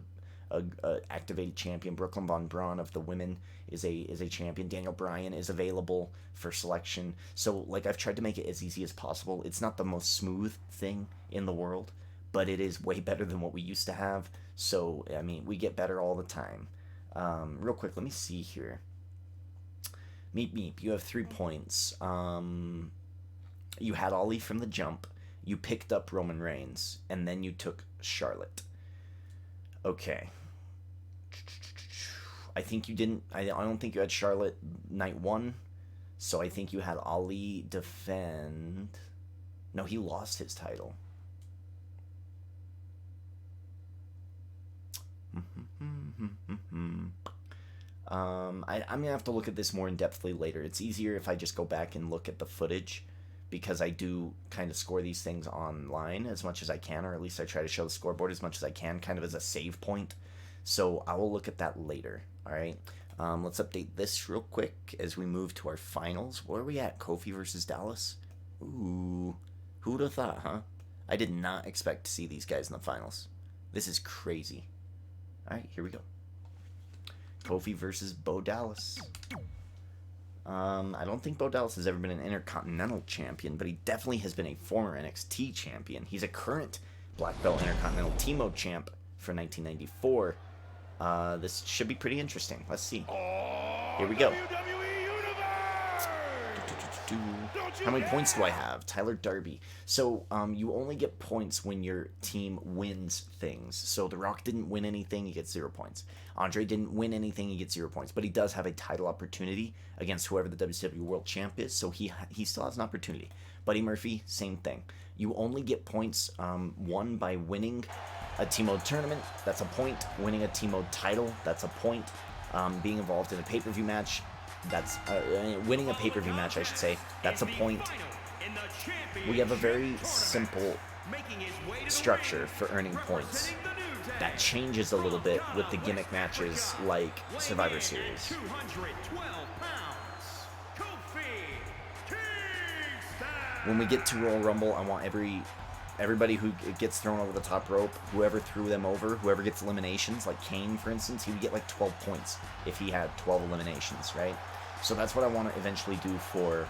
S1: activated champion. Brooklyn Von Braun of the women is a champion. Daniel Bryan is available for selection. So, like, I've tried to make it as easy as possible. It's not the most smooth thing in the world, but it is way better than what we used to have. So, I mean, we get better all the time. Real quick, let me see here. Meep, you have 3 points. You had Ali from the jump. You picked up Roman Reigns, and then you took Charlotte. Okay. I think you didn't. I don't think you had Charlotte night 1, so I think you had Ali defend. No, he lost his title. I'm gonna have to look at this more in depthly later. It's easier if I just go back and look at the footage, because I do kind of score these things online as much as I can, or at least I try to show the scoreboard as much as I can, kind of as a save point. So I will look at that later. All right. Let's update this real quick as we move to our finals. Where are we at? Kofi versus Dallas. Ooh, who would have thought, huh? I did not expect to see these guys in the finals. This is crazy. All right, here we go. Kofi versus Bo Dallas. I don't think Bo Dallas has ever been an Intercontinental Champion, but he definitely has been a former NXT Champion. He's a current Black Belt Intercontinental TMode Champ for 1994. This should be pretty interesting. Let's see. Here we go. How many points do I have? Tyler Darby. So, you only get points when your team wins things. So, The Rock didn't win anything, he gets 0 points. Andre didn't win anything, he gets 0 points. But he does have a title opportunity against whoever the WCW World Champ is, so he still has an opportunity. Buddy Murphy, same thing. You only get points won by winning a TMode tournament, that's a point. Winning a TMode title, that's a point. Being involved in a pay-per-view match, that's winning a pay-per-view match, I should say, that's a point. We have a very simple structure for earning points. That changes a little bit with the gimmick matches like Survivor Series. When we get to Royal Rumble, I want everybody who gets thrown over the top rope, whoever threw them over, whoever gets eliminations, like Kane, for instance, he would get like 12 points if he had 12 eliminations, right? So that's what I want to eventually do for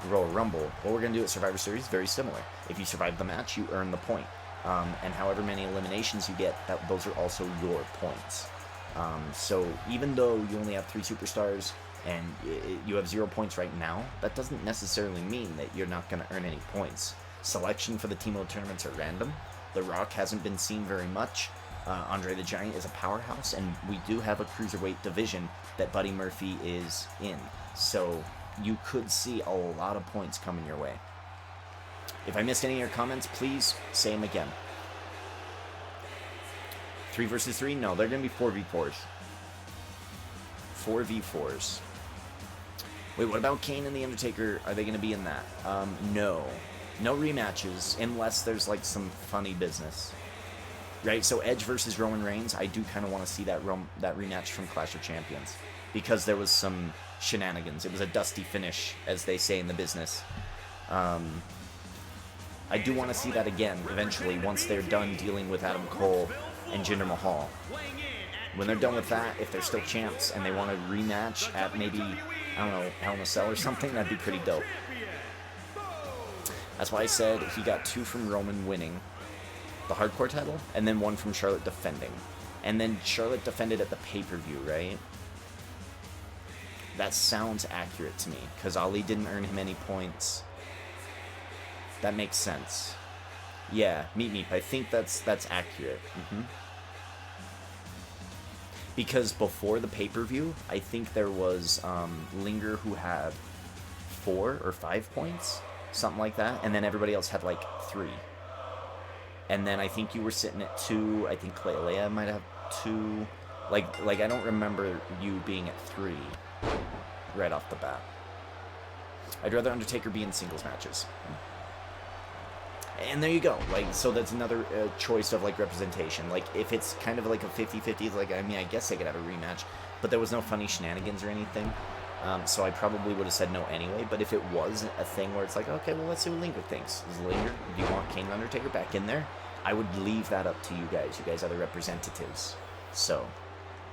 S1: Royal Rumble. What we're going to do at Survivor Series, very similar. If you survive the match, you earn the point. And however many eliminations you get, those are also your points. So even though you only have 3 superstars and you have 0 points right now, that doesn't necessarily mean that you're not going to earn any points. Selection for the TMode tournaments are random. The Rock hasn't been seen very much. Andre the Giant is a powerhouse, and we do have a cruiserweight division that Buddy Murphy is in. So you could see a lot of points coming your way. If I missed any of your comments, please say them again. 3 versus 3? No, they're going to be 4v4s. 4v4s. Wait, what about Kane and The Undertaker? Are they going to be in that? No. No rematches, unless there's, like, some funny business. Right? So Edge versus Roman Reigns, I do kind of want to see that rematch from Clash of Champions. Because there was some shenanigans. It was a dusty finish, as they say in the business. I do want to see that again, eventually, once they're done dealing with Adam Cole and Jinder Mahal. When they're done with that, if they're still champs and they want to rematch at maybe, I don't know, Hell in a Cell or something, that'd be pretty dope. That's why I said he got 2 from Roman winning the hardcore title, and then 1 from Charlotte defending. And then Charlotte defended at the pay-per-view, right? That sounds accurate to me, because Ali didn't earn him any points. That makes sense. Yeah, Meep, I think that's accurate. Because before the pay-per-view, I think there was Linger who had 4 or 5 points, something like that, and then everybody else had like 3. And then I think you were sitting at 2. I think Leia might have 2. Like I don't remember you being at 3 right off the bat. I'd rather Undertaker be in singles matches. And there you go. Like, so that's another choice of like representation. Like, if it's kind of like a 50-50, like, I mean, I guess they could have a rematch, but there was no funny shenanigans or anything. So I probably would have said no anyway. But if it was a thing where it's like, okay, well, let's see what Linger thinks. Is Linger, do you want Kane and Undertaker back in there? I would leave that up to you guys. You guys are the representatives. So,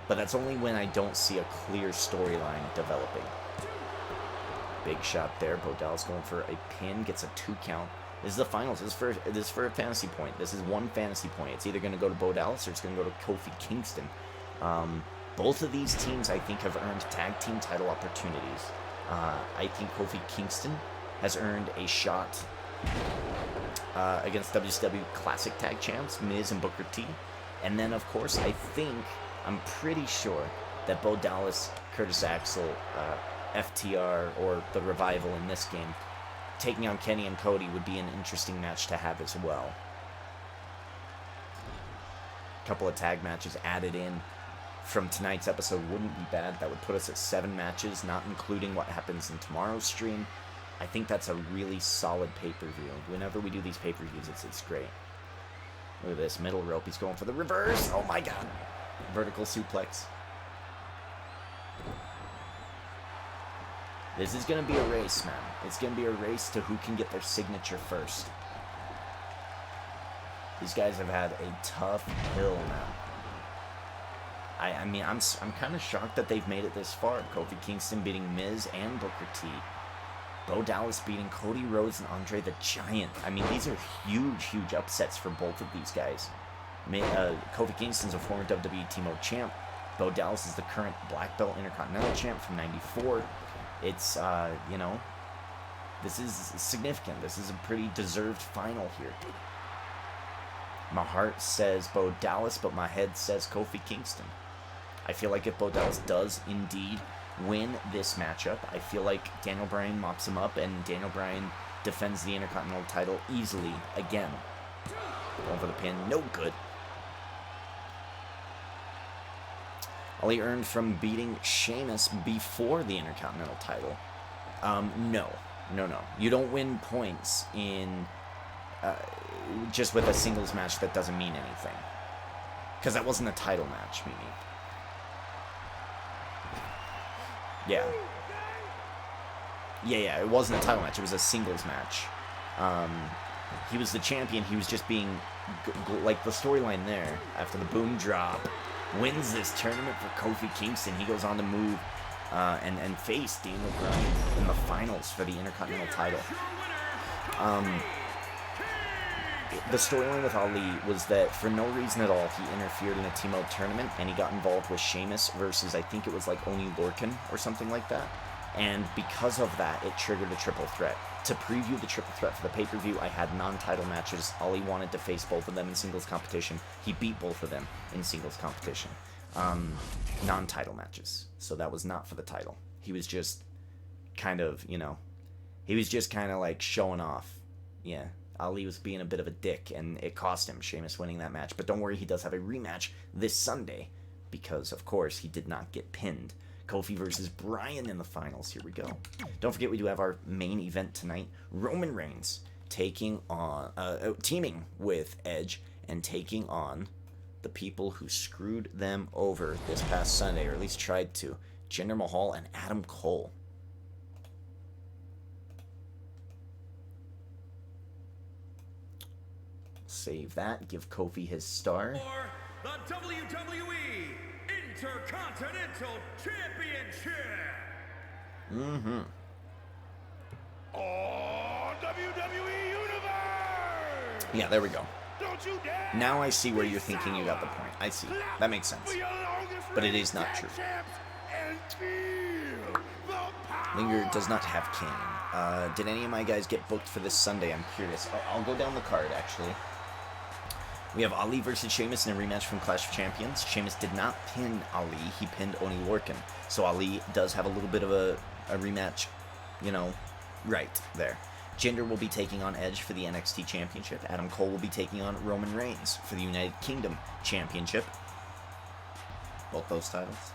S1: but that's only when I don't see a clear storyline developing. Big shot there. Bo Dallas going for a pin, gets a 2 count. This is the finals. This is for a fantasy point. This is 1 fantasy point. It's either going to go to Bo Dallas or it's going to go to Kofi Kingston. Both of these teams, I think, have earned tag team title opportunities. I think Kofi Kingston has earned a shot against WCW Classic Tag Champs, Miz and Booker T. And then, of course, I'm pretty sure that Bo Dallas, Curtis Axel, FTR, or the Revival in this game, taking on Kenny and Cody would be an interesting match to have as well. couple of tag matches added in from tonight's episode wouldn't be bad. That would put us at 7 matches, not including what happens in tomorrow's stream. I think that's a really solid pay-per-view. Whenever we do these pay-per-views, it's great. Look at this, middle rope. He's going for the reverse. Oh my god. Vertical suplex. This is going to be a race, man. It's going to be a race to who can get their signature first. These guys have had a tough hill now. I mean, I'm kind of shocked that they've made it this far. Kofi Kingston beating Miz and Booker T. Bo Dallas beating Cody Rhodes and Andre the Giant. I mean, these are huge, huge upsets for both of these guys. Kofi Kingston's a former WWE TMode champ. Bo Dallas is the current black belt Intercontinental champ from '94. It's, you know, this is significant. This is a pretty deserved final here. My heart says Bo Dallas, but my head says Kofi Kingston. I feel like if Bo Dallas does indeed win this matchup, I feel like Daniel Bryan mops him up, and Daniel Bryan defends the Intercontinental title easily again. Going for the pin, no good. Ali earned from beating Sheamus before the Intercontinental title. No. You don't win points in just with a singles match that doesn't mean anything. Because that wasn't a title match, Mimi. Yeah, it wasn't a title match. It was a singles match. He was the champion. He was just being, like, the storyline there, after the boom drop, wins this tournament for Kofi Kingston. He goes on to move and face Daniel Bryan in the finals for the Intercontinental title. The storyline with Ali was that for no reason at all, he interfered in a TMode tournament, and he got involved with Sheamus versus, I think it was like Oni Lorcan or something like that. And because of that, it triggered a triple threat. To preview the triple threat for the pay-per-view, I had non-title matches. Ali wanted to face both of them in singles competition. He beat both of them in singles competition. Non-title matches. So that was not for the title. He was just kind of, you know, he was just kind of like showing off. Yeah. Ali was being a bit of a dick, and it cost him, Sheamus winning that match. But don't worry, he does have a rematch this Sunday, because, of course, he did not get pinned. Kofi versus Bryan in the finals. Here we go. Don't forget, we do have our main event tonight. Roman Reigns taking on, teaming with Edge and taking on the people who screwed them over this past Sunday, or at least tried to. Jinder Mahal and Adam Cole. Save that. Give Kofi his star.
S2: For the WWE Intercontinental Championship. Oh, WWE Universe.
S1: Yeah, there we go.
S2: Don't you dare.
S1: Now I see where you're thinking you got the point. I see. That makes sense. But it is not true. Linger does not have Kane. Did any of my guys get booked for this Sunday? I'm curious. I'll go down the card, actually. We have Ali versus Sheamus in a rematch from Clash of Champions. Sheamus did not pin Ali. He pinned Oni Lorcan. So Ali does have a little bit of a rematch, you know, right there. Jinder will be taking on Edge for the NXT Championship. Adam Cole will be taking on Roman Reigns for the United Kingdom Championship. Both those titles.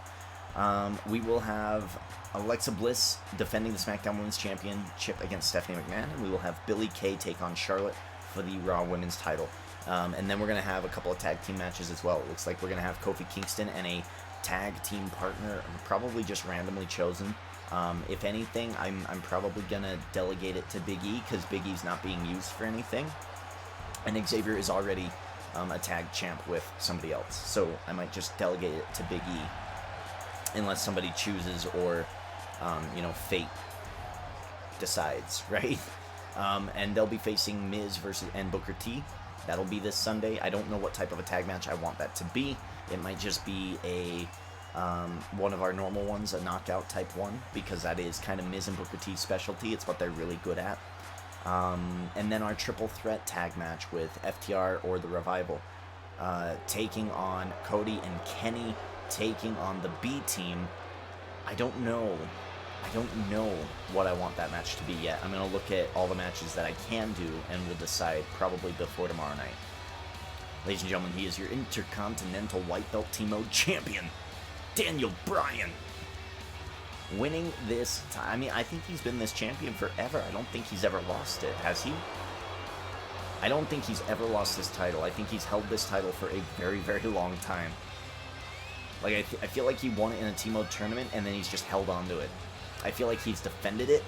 S1: We will have Alexa Bliss defending the SmackDown Women's Championship against Stephanie McMahon. And we will have Billie Kay take on Charlotte for the Raw Women's title. And then we're going to have a couple of tag team matches as well. It looks like we're going to have Kofi Kingston and a tag team partner, probably just randomly chosen. If anything, I'm probably going to delegate it to Big E, because Big E's not being used for anything. And Xavier is already a tag champ with somebody else. So I might just delegate it to Big E, unless somebody chooses or, you know, fate decides, right? And they'll be facing Miz and Booker T. That'll be this Sunday. I don't know what type of a tag match I want that to be. It might just be a one of our normal ones, a knockout type one, because that is kind of Miz and Booker T's specialty. It's what they're really good at. And then our triple threat tag match with FTR or the Revival, taking on Cody and Kenny, taking on the B team. I don't know what I want that match to be yet. I'm going to look at all the matches that I can do, and we'll decide probably before tomorrow night. Ladies and gentlemen, he is your Intercontinental White Belt TMode champion, Daniel Bryan. Winning this time. I mean, I think he's been this champion forever. I don't think he's ever lost it. Has he? I don't think he's ever lost this title. I think he's held this title for a very, very long time. Like, I feel like he won it in a TMode tournament, and then he's just held on to it. I feel like he's defended it,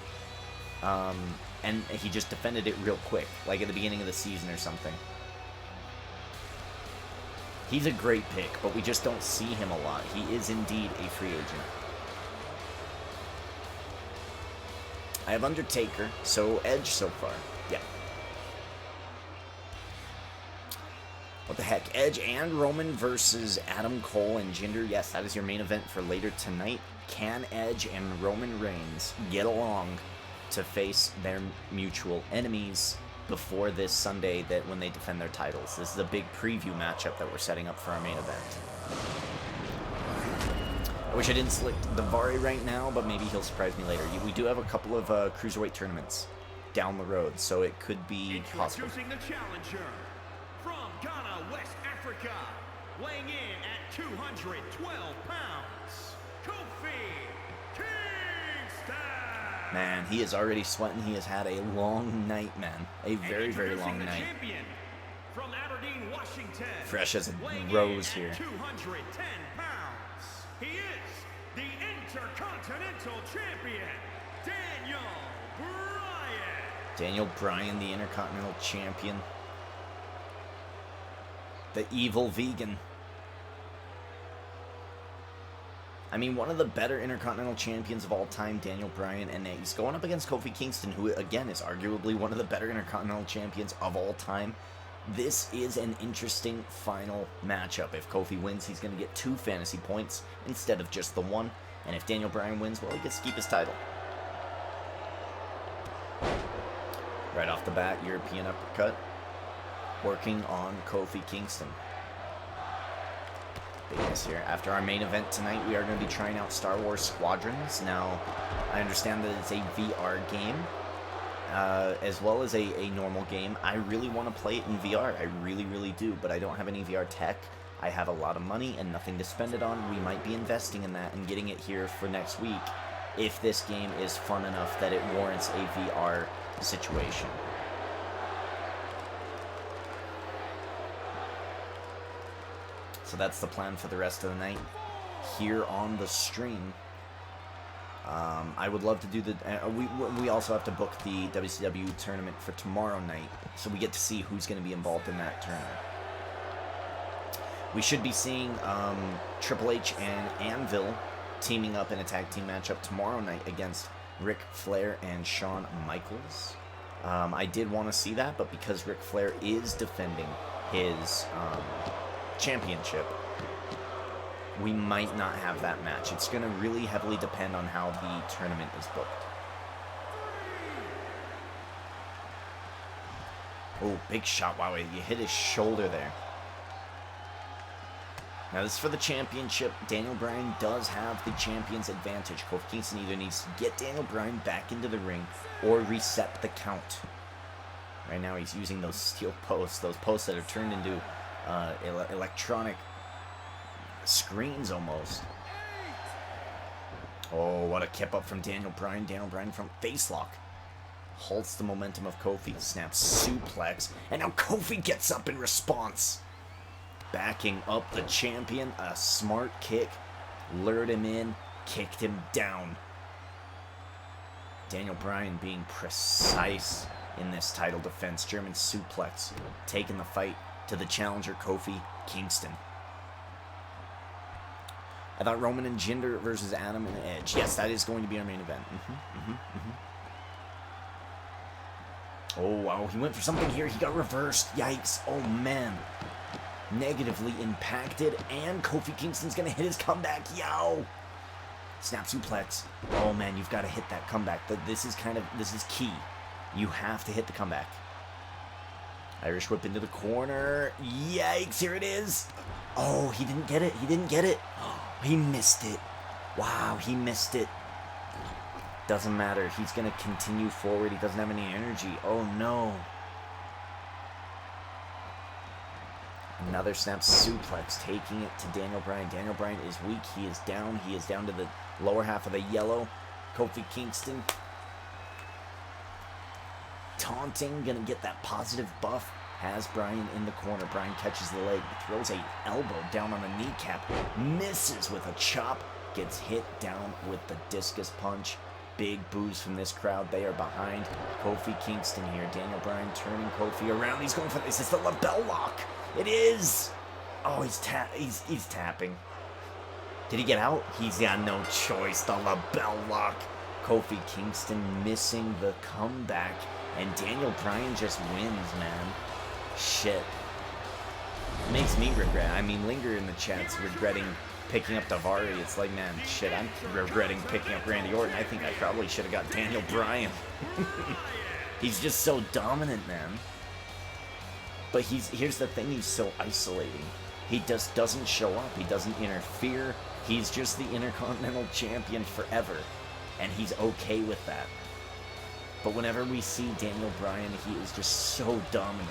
S1: and he just defended it real quick, like at the beginning of the season or something. He's a great pick, but we just don't see him a lot. He is indeed a free agent. I have Undertaker, so Edge so far. Yeah. What the heck? Edge and Roman versus Adam Cole and Jinder. Yes, that is your main event for later tonight. Can Edge and Roman Reigns get along to face their mutual enemies before this Sunday that when they defend their titles? This is a big preview matchup that we're setting up for our main event. I wish I didn't select Daivari right now, but maybe he'll surprise me later. We do have a couple of cruiserweight tournaments down the road, so it could be possible.
S2: Introducing the challenger from Ghana, West Africa, weighing in at 212 pounds, Kofi Kingston.
S1: Man, he is already sweating. He has had a long night, man. A very, very long night.
S2: From Aberdeen, Washington,
S1: fresh as a rose here.
S2: 210 pounds. He is the Intercontinental Champion, Daniel Bryan.
S1: Daniel Bryan, the Intercontinental Champion. The evil vegan. I mean, one of the better Intercontinental Champions of all time, Daniel Bryan, and he's going up against Kofi Kingston, who, again, is arguably one of the better Intercontinental Champions of all time. This is an interesting final matchup. If Kofi wins, he's going to get 2 fantasy points instead of just the 1. And if Daniel Bryan wins, well, he gets to keep his title. Right off the bat, European uppercut. Working on Kofi Kingston. Bigness here. After our main event tonight, we are going to be trying out Star Wars Squadrons. Now, I understand that it's a VR game, as well as a normal game. I really want to play it in VR. I really, really do, but I don't have any VR tech. I have a lot of money and nothing to spend it on. We might be investing in that and getting it here for next week if this game is fun enough that it warrants a VR situation. So that's the plan for the rest of the night here on the stream. I would love to do the... we also have to book the WCW tournament for tomorrow night, so we get to see who's going to be involved in that tournament. We should be seeing Triple H and Anvil teaming up in a tag team matchup tomorrow night against Ric Flair and Shawn Michaels. I did want to see that, but because Ric Flair is defending his championship, we might not have that match. It's going to really heavily depend on how the tournament is booked. Oh, big shot. Wow, you hit his shoulder there. Now, this is for the championship. Daniel Bryan does have the champion's advantage. Kofi Kingston either needs to get Daniel Bryan back into the ring or reset the count. Right now, he's using those steel posts, those posts that are turned into electronic screens almost. Oh, what a kip up from Daniel Bryan. Daniel Bryan from facelock. Halts the momentum of Kofi. Snaps suplex. And now Kofi gets up in response. Backing up the champion. A smart kick. Lured him in. Kicked him down. Daniel Bryan being precise in this title defense. German suplex. Taking the fight to the challenger, Kofi Kingston. I thought Roman and Jinder versus Adam and Edge. Yes, that is going to be our main event. Oh, wow. He went for something here. He got reversed. Yikes. Oh, man. Negatively impacted. And Kofi Kingston's going to hit his comeback. Yow. Snap suplex. Oh, man. You've got to hit that comeback. This is key. You have to hit the comeback. Irish whip into the corner. Yikes. Here it is. Oh, he didn't get it. He didn't get it. He missed it. Wow, he missed it. Doesn't matter. He's going to continue forward. He doesn't have any energy. Oh, no. Another snap suplex, taking it to Daniel Bryan. Daniel Bryan is weak. He is down. He is down to the lower half of the yellow. Kofi Kingston taunting, gonna get that positive buff. Has Bryan in the corner. Bryan catches the leg, throws a elbow down on a kneecap, misses with a chop, gets hit down with the discus punch. Big boos from this crowd. They are behind Kofi Kingston here. Daniel Bryan turning Kofi around. He's going for this. It's the lapel lock. It is. Oh, he's tapping. Did he get out? He's got no choice. The lapel lock. Kofi Kingston missing the comeback, and Daniel Bryan just wins, man. Shit. It makes me regret. I mean, Linger in the chat's regretting picking up Davari. It's like, man, shit, I'm regretting picking up Randy Orton. I think I probably should have got Daniel Bryan. He's just so dominant, man. But here's the thing, he's so isolating. He just doesn't show up. He doesn't interfere. He's just the Intercontinental Champion forever. And he's okay with that. But whenever we see Daniel Bryan, he is just so dominant.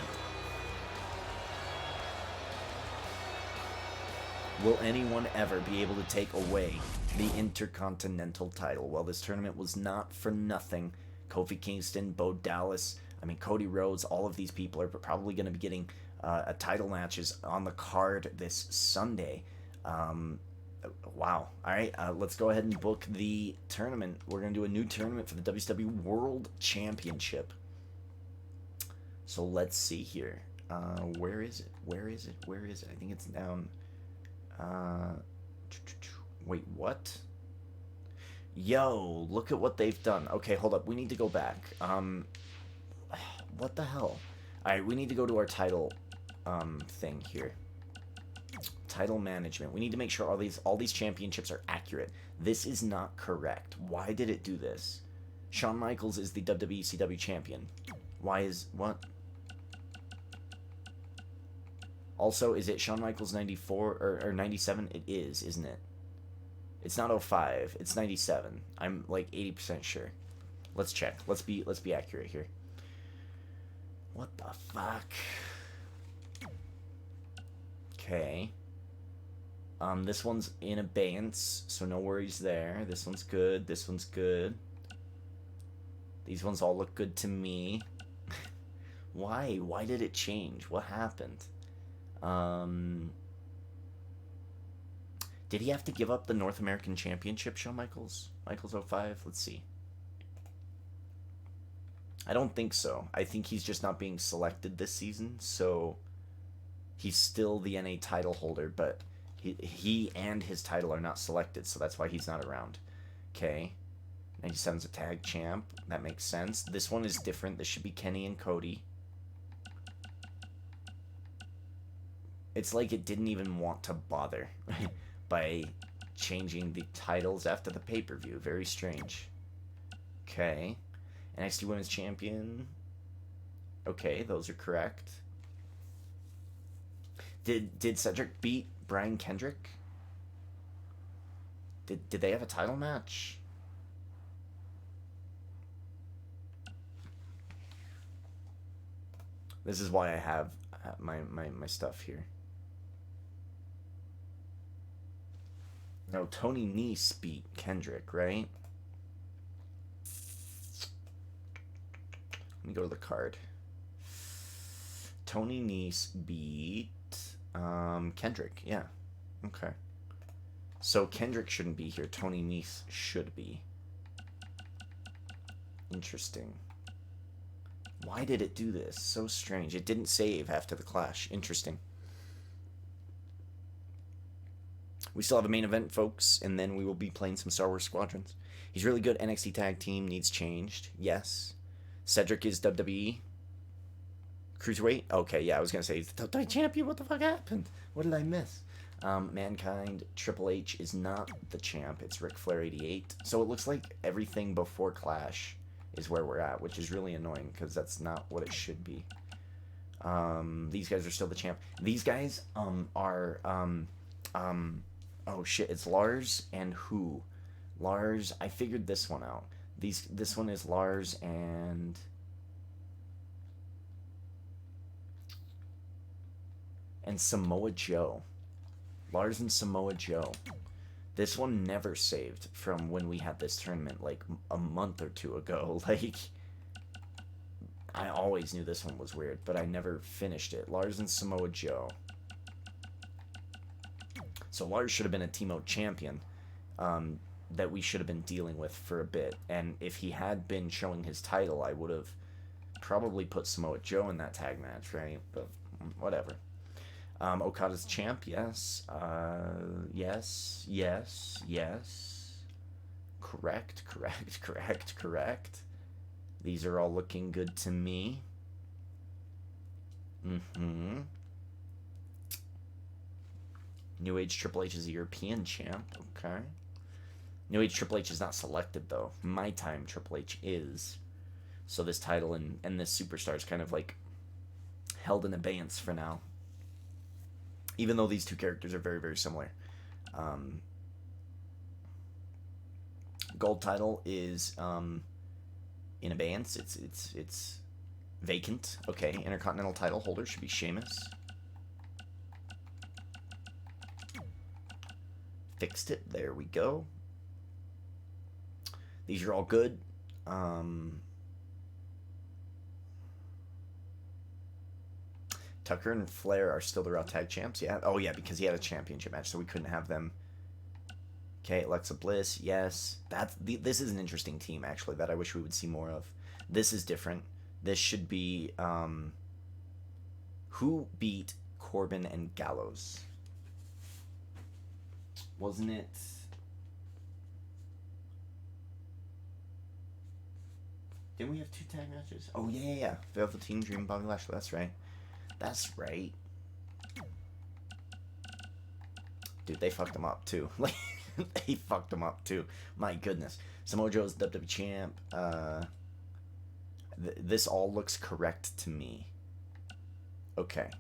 S1: Will anyone ever be able to take away the Intercontinental title? Well, this tournament was not for nothing. Kofi Kingston, Bo Dallas, Cody Rhodes, all of these people are probably going to be getting title matches on the card this Sunday. Wow. All right, let's go ahead and book the tournament. We're going to do a new tournament for the WWE World Championship. So let's see here. Where is it? Where is it? Where is it? I think it's down... wait, what? Yo, look at what they've done. Okay, hold up. We need to go back. What the hell? Alright, we need to go to our title thing here. Title management. We need to make sure all these championships are accurate. This is not correct. Why did it do this? Shawn Michaels is the WWE CW champion. Why is... what? Also, is it Shawn Michaels 94 or 97? It is, isn't it? It's not 05. It's 97. I'm like 80% sure. Let's check. Let's be accurate here. What the fuck? Okay. This one's in abeyance, so no worries there. This one's good. This one's good. These ones all look good to me. Why? Why did it change? What happened? Did he have to give up the North American Championship, Shawn Michaels? Michaels 05? Let's see. I don't think so. I think he's just not being selected this season, so he's still the NA title holder, but he and his title are not selected, so that's why he's not around. Okay. 97's a tag champ. That makes sense. This one is different. This should be Kenny and Cody. It's like it didn't even want to bother by changing the titles after the pay-per-view. Very strange. Okay. NXT Women's Champion. Okay, those are correct. Did Cedric beat Brian Kendrick? Did they have a title match? This is why I have my stuff here. No, Tony Nese beat Kendrick, right? Let me go to the card. Tony Nese beat Kendrick, yeah. Okay. So Kendrick shouldn't be here. Tony Nese should be. Interesting. Why did it do this? So strange. It didn't save after the clash. Interesting. We still have a main event, folks, and then we will be playing some Star Wars Squadrons. He's really good. NXT Tag Team needs changed. Yes. Cedric is WWE. Cruiserweight? Okay, yeah, I was going to say, he's the WWE champion. What the fuck happened? What did I miss? Mankind, Triple H is not the champ. It's Ric Flair 88. So it looks like everything before Clash is where we're at, which is really annoying because that's not what it should be. These guys are still the champ. These guys are... oh shit, it's Lars and who? Lars, I figured this one out. This one is Lars and and Samoa Joe. Lars and Samoa Joe. This one never saved from when we had this tournament, like, a month or two ago. Like, I always knew this one was weird, but I never finished it. Lars and Samoa Joe. So Lars should have been a TMode champion that we should have been dealing with for a bit. And if he had been showing his title, I would have probably put Samoa Joe in that tag match, right? But whatever. Okada's champ, yes. Yes. Correct. These are all looking good to me. New Age Triple H is a European champ, okay. New Age Triple H is not selected, though. My Time Triple H is. So this title and this superstar is kind of, like, held in abeyance for now. Even though these two characters are very, very similar. Gold title is in abeyance. It's vacant. Okay, Intercontinental title holder should be Sheamus. Fixed it. There we go. These are all good. Tucker and Flair are still the Raw Tag Champs, yeah. Oh, yeah, because he had a championship match, so we couldn't have them. Okay, Alexa Bliss, yes. This is an interesting team, actually, that I wish we would see more of. This is different. This should be, who beat Corbin and Gallows? Wasn't it... Didn't we have 2 tag matches? Oh, yeah. Velveteen Dream, Bobby Lashley, that's right. That's right. Dude, they fucked him up, too. Like, they fucked him up, too. My goodness. Samoa Joe's WWE champ. This all looks correct to me. Okay.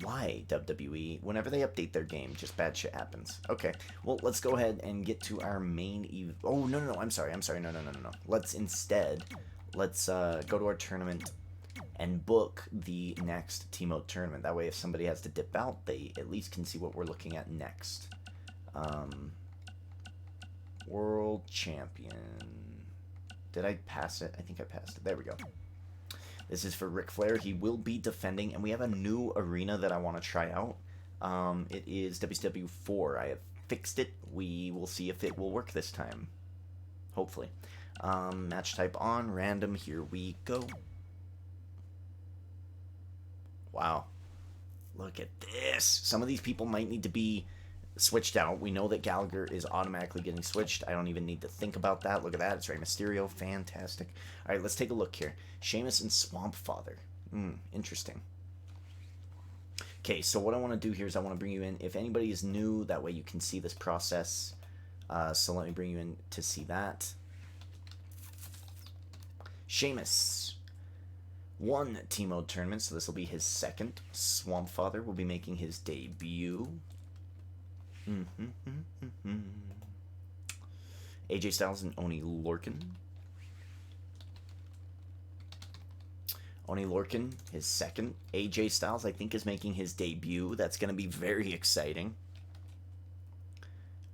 S1: Why, WWE? Whenever they update their game, just bad shit happens. Okay. Well, let's go ahead and get to our main Oh, no. I'm sorry. No. Let's instead, go to our tournament and book the next TMode tournament. That way, if somebody has to dip out, they at least can see what we're looking at next. World Champion. Did I pass it? I think I passed it. There we go. This is for Ric Flair. He will be defending, and we have a new arena that I want to try out. It is WCW 4. I have fixed it. We will see if it will work this time. Hopefully. Match type on. Random. Here we go. Wow. Look at this. Some of these people might need to be switched out. We know that Gallagher is automatically getting switched. I don't even need to think about that. Look at that. It's Rey Mysterio. Fantastic. All right, let's take a look here. Sheamus and Swamp Father. Interesting. Okay, so what I want to do here is I want to bring you in. If anybody is new, that way you can see this process. So let me bring you in to see that. Sheamus won TMode tournament, so this will be his second. Swamp Father will be making his debut. AJ Styles and Oney Lorcan. Oney Lorcan, his second. AJ Styles, I think, is making his debut. That's going to be very exciting.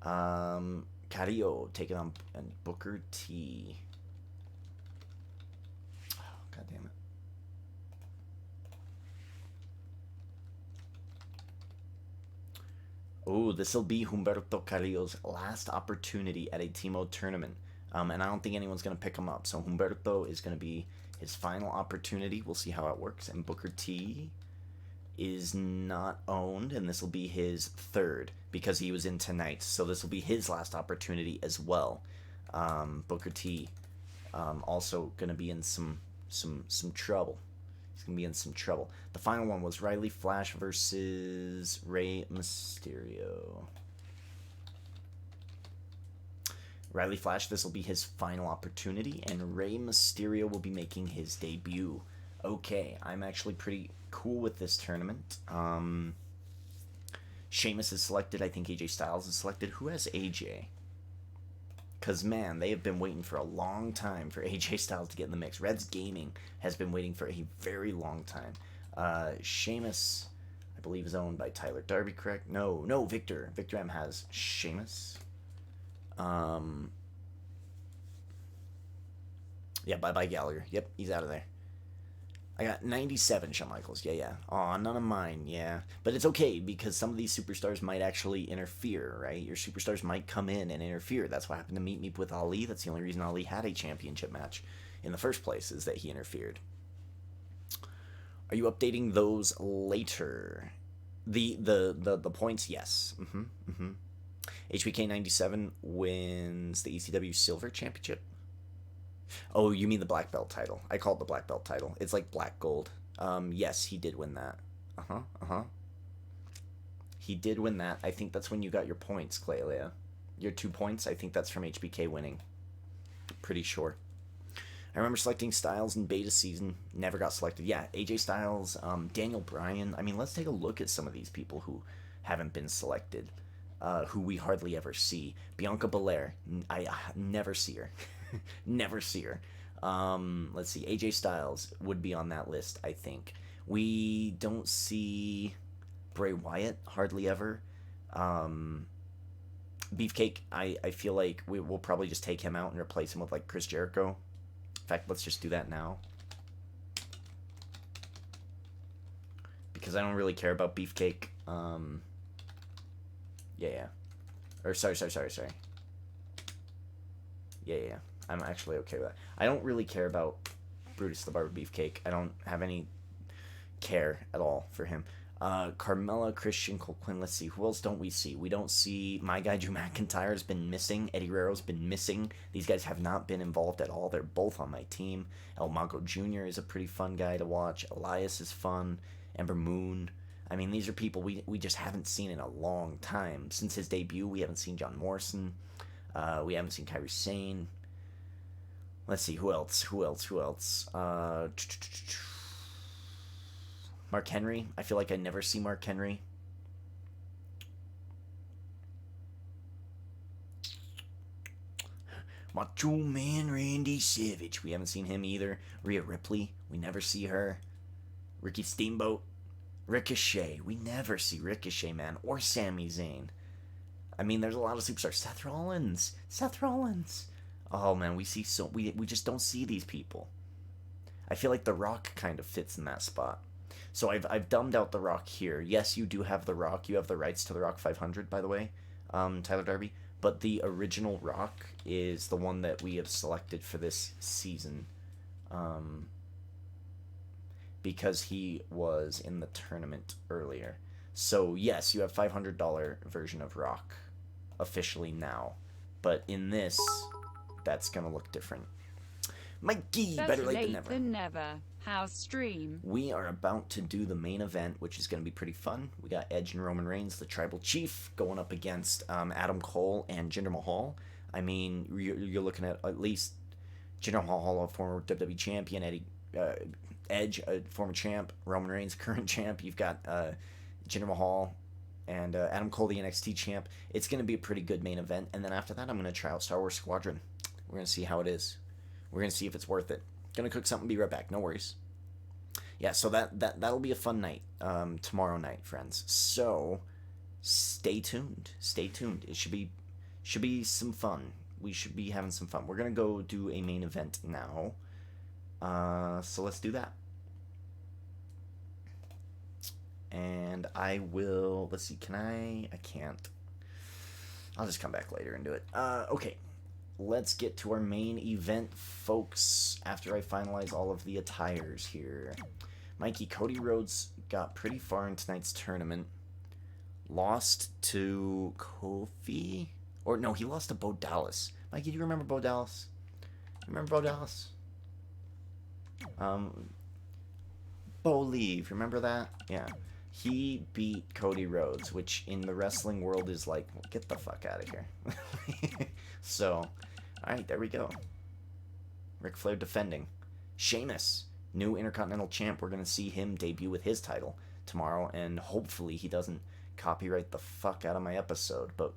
S1: Carrillo taking on Booker T. Oh, God damn it. Oh, this will be Humberto Carrillo's last opportunity at a TMode tournament. And I don't think anyone's going to pick him up. So Humberto is going to be his final opportunity. We'll see how it works. And Booker T is not owned, and this will be his third because he was in tonight. So this will be his last opportunity as well. Booker T also going to be in some trouble. He's going to be in some trouble. The final one was Riley Flash versus Rey Mysterio. Riley Flash, this will be his final opportunity, and Rey Mysterio will be making his debut. Okay, I'm actually pretty cool with this tournament. Sheamus is selected. I think AJ Styles is selected. Who has AJ? Because, man, they have been waiting for a long time for AJ Styles to get in the mix. Reds Gaming has been waiting for a very long time. Sheamus, I believe is owned by Tyler Darby, correct? No, Victor. Victor M has Sheamus. Yeah, bye-bye Gallagher. Yep, he's out of there. I got 97 Shawn Michaels. Yeah. Aw, none of mine, yeah. But it's okay, because some of these superstars might actually interfere, right? Your superstars might come in and interfere. That's what happened to Meet Me with Ali. That's the only reason Ali had a championship match in the first place, is that he interfered. Are you updating those later? The points, yes. HBK 97 wins the ECW Silver Championship. Oh, you mean the black belt title? I call it the black belt title. It's like black gold. Yes, he did win that. He did win that. I think that's when you got your points, Clelia. Your 2 points. I think that's from HBK winning. Pretty sure. I remember selecting Styles in beta season. Never got selected. Yeah, AJ Styles, Daniel Bryan. I mean, let's take a look at some of these people who haven't been selected, who we hardly ever see. Bianca Belair. I never see her. Never see her. Let's see. AJ Styles would be on that list, I think. We don't see Bray Wyatt hardly ever. Beefcake, I feel like we'll probably just take him out and replace him with like Chris Jericho. In fact, let's just do that now. Because I don't really care about Beefcake. Yeah. Or sorry. Yeah. I'm actually okay with that. I don't really care about Brutus the Barber Beefcake. I don't have any care at all for him. Carmella, Christian, Cole Quinn. Let's see. Who else don't we see? We don't see... My guy Drew McIntyre has been missing. Eddie Guerrero's been missing. These guys have not been involved at all. They're both on my team. El Mago Jr. is a pretty fun guy to watch. Elias is fun. Ember Moon. I mean, these are people we just haven't seen in a long time. Since his debut, we haven't seen John Morrison. We haven't seen Kairi Sane. Let's see, who else? Mark Henry. I feel like I never see Mark Henry. Macho Man Randy Savage. We haven't seen him either. Rhea Ripley. We never see her. Ricky Steamboat. Ricochet. We never see Ricochet, man. Or Sami Zayn. I mean, there's a lot of superstars. Seth Rollins. Oh man, we just don't see these people. I feel like The Rock kind of fits in that spot. So I've dumbed out The Rock here. Yes, you do have The Rock. You have the rights to The Rock 500, by the way, Tyler Darby. But the original Rock is the one that we have selected for this season, because he was in the tournament earlier. So yes, you have $500 version of Rock officially now, but in this, that's gonna look different. Mikey, better late than never.
S3: How's stream?
S1: We are about to do the main event, which is gonna be pretty fun. We got Edge and Roman Reigns, the Tribal Chief, going up against Adam Cole and Jinder Mahal. I mean, you're looking at least Jinder Mahal, a former WWE champion, Edge, a former champ, Roman Reigns, current champ. You've got Jinder Mahal and Adam Cole, the NXT champ. It's going to be a pretty good main event. And then after that, I'm going to try out Star Wars Squadron. We're going to see how it is. We're going to see if it's worth it. Going to cook something, be right back. No worries. Yeah, so that'll be a fun night tomorrow night, friends. So stay tuned. It should be some fun. We should be having some fun. We're going to go do a main event now. So let's do that. And I will, let's see, I can't. I'll just come back later and do it. Okay, let's get to our main event, folks, after I finalize all of the attires here. Mikey, Cody Rhodes got pretty far in tonight's tournament. Lost to Kofi? Or no, he lost to Bo Dallas. Mikey, do you remember Bo Dallas? Bo Leave, remember that? Yeah. He beat Cody Rhodes, which in the wrestling world is like, get the fuck out of here. So, alright, there we go. Ric Flair defending. Sheamus, new Intercontinental Champ. We're going to see him debut with his title tomorrow, and hopefully he doesn't copyright the fuck out of my episode. But,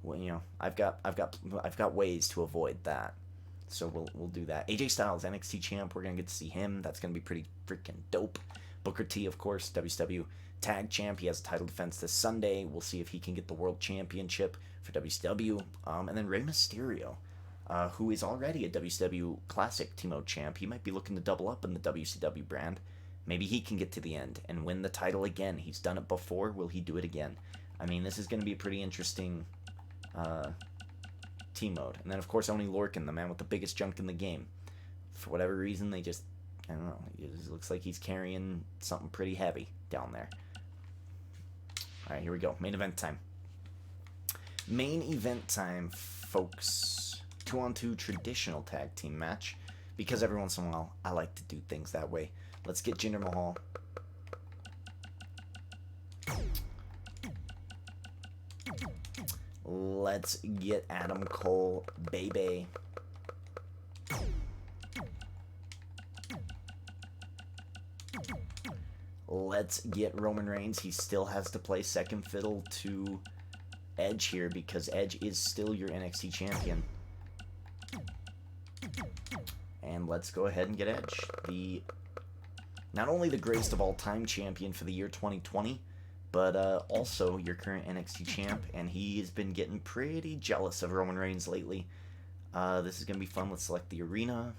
S1: well, you know, I've got ways to avoid that. So we'll do that. AJ Styles, NXT Champ. We're going to get to see him. That's going to be pretty freaking dope. Booker T, of course, WCW tag champ. He has a title defense this Sunday. We'll see if he can get the world championship for WCW. And then Rey Mysterio, who is already a WCW Classic TMode champ. He might be looking to double up in the WCW brand. Maybe he can get to the end and win the title again. He's done it before. Will he do it again? I mean, this is going to be a pretty interesting TMode. And then, of course, Oney Lorcan, the man with the biggest junk in the game. For whatever reason, they just, I don't know, it just looks like he's carrying something pretty heavy down there. All right, here we go. Main event time. Main event time, folks. 2-on-2 traditional tag team match. Because every once in a while, I like to do things that way. Let's get Jinder Mahal. Let's get Adam Cole, baby. Let's get Roman Reigns. He still has to play second fiddle to Edge here because Edge is still your NXT champion. And let's go ahead and get Edge. Not only the greatest of all time champion for the year 2020, but also your current NXT champ, and he has been getting pretty jealous of Roman Reigns lately. This is going to be fun. Let's select the arena.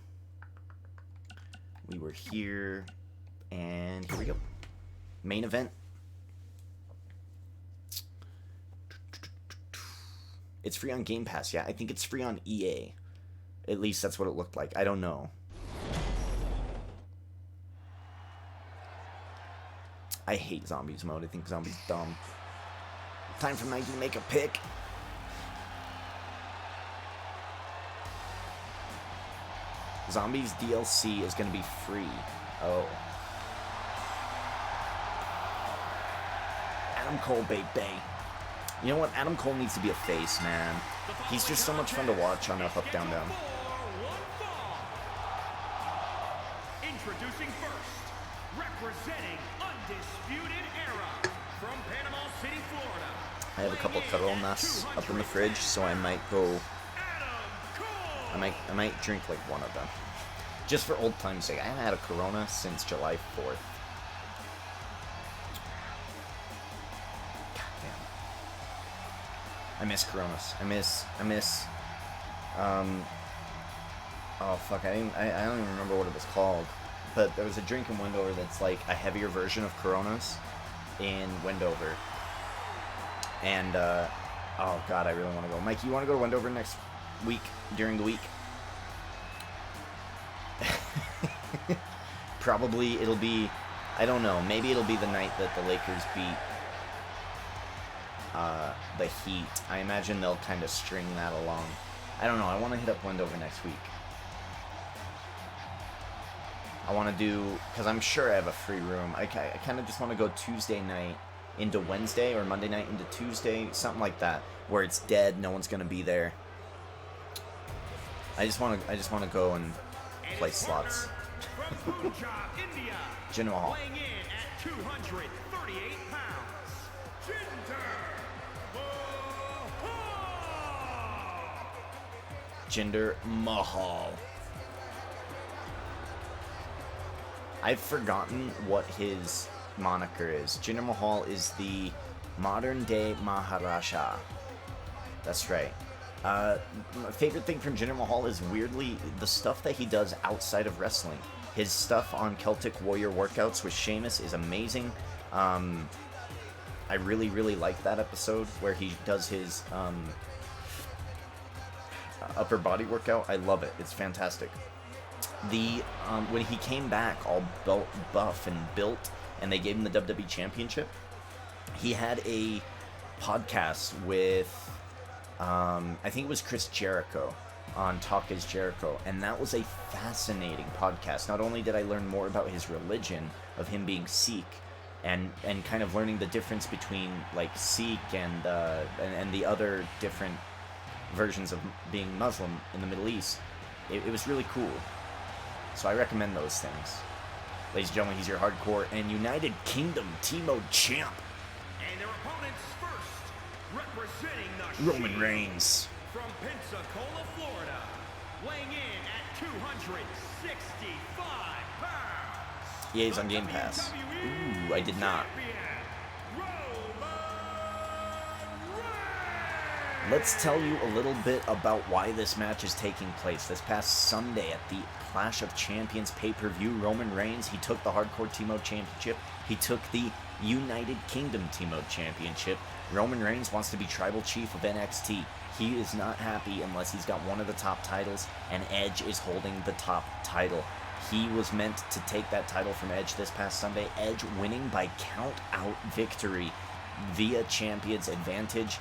S1: We were here, and here we go. Main event. It's free on Game Pass, yeah. I think it's free on EA. At least that's what it looked like. I don't know. I hate Zombies mode. I think Zombies dumb. Time for Mikey to make a pick. Zombies DLC is going to be free. Oh. Adam Cole, baby. You know what? Adam Cole needs to be a face, man. He's just so much fun to watch on Up, Up, Down, Down.
S2: Introducing first, representing Undisputed Era from Panama City, Florida.
S1: I have a couple of Coronas up in the fridge, so I might go. I might drink like one of them, just for old time's sake. I haven't had a Corona since July 4th. God damn. I miss Coronas. I miss. Oh fuck! I don't even remember what it was called. But there was a drink in Wendover that's like a heavier version of Coronas in Wendover. And, oh god, I really want to go. Mike, you want to go to Wendover next week, during the week? Probably it'll be, I don't know, maybe it'll be the night that the Lakers beat the Heat. I imagine they'll kind of string that along. I don't know, I want to hit up Wendover next week. I want to do, because I'm sure I have a free room. I kind of just want to go Tuesday night into Wednesday, or Monday night into Tuesday, something like that, where it's dead, no one's gonna be there. I just want to go and play slots. Jinder Mahal.
S2: Weighing in at 238 pounds,
S1: Jinder Mahal. I've forgotten what his moniker is. Jinder Mahal is the modern day Maharaja. That's right. My favorite thing from Jinder Mahal is weirdly the stuff that he does outside of wrestling. His stuff on Celtic Warrior workouts with Sheamus is amazing. I really, really like that episode where he does his upper body workout. I love it. It's fantastic. When he came back all buff and built, and they gave him the WWE Championship, he had a podcast with, I think it was Chris Jericho on Talk is Jericho, and that was a fascinating podcast. Not only did I learn more about his religion, of him being Sikh, and kind of learning the difference between like Sikh and the other different versions of being Muslim in the Middle East. It was really cool. So I recommend those things. Ladies and gentlemen, he's your Hardcore and United Kingdom TMode champ.
S2: And their opponents first, representing the
S1: Roman
S2: Shield
S1: Reigns.
S2: from Pensacola, Florida, weighing in at 265 pounds.
S1: EA's on Game Pass. Ooh, I did not. Let's tell you a little bit about why this match is taking place. This past Sunday at the Clash of Champions pay-per-view, Roman Reigns, he took the Hardcore TMode Championship. He took the United Kingdom TMode Championship. Roman Reigns wants to be Tribal Chief of NXT. He is not happy unless he's got one of the top titles, and Edge is holding the top title. He was meant to take that title from Edge this past Sunday. Edge winning by count-out victory via Champion's Advantage.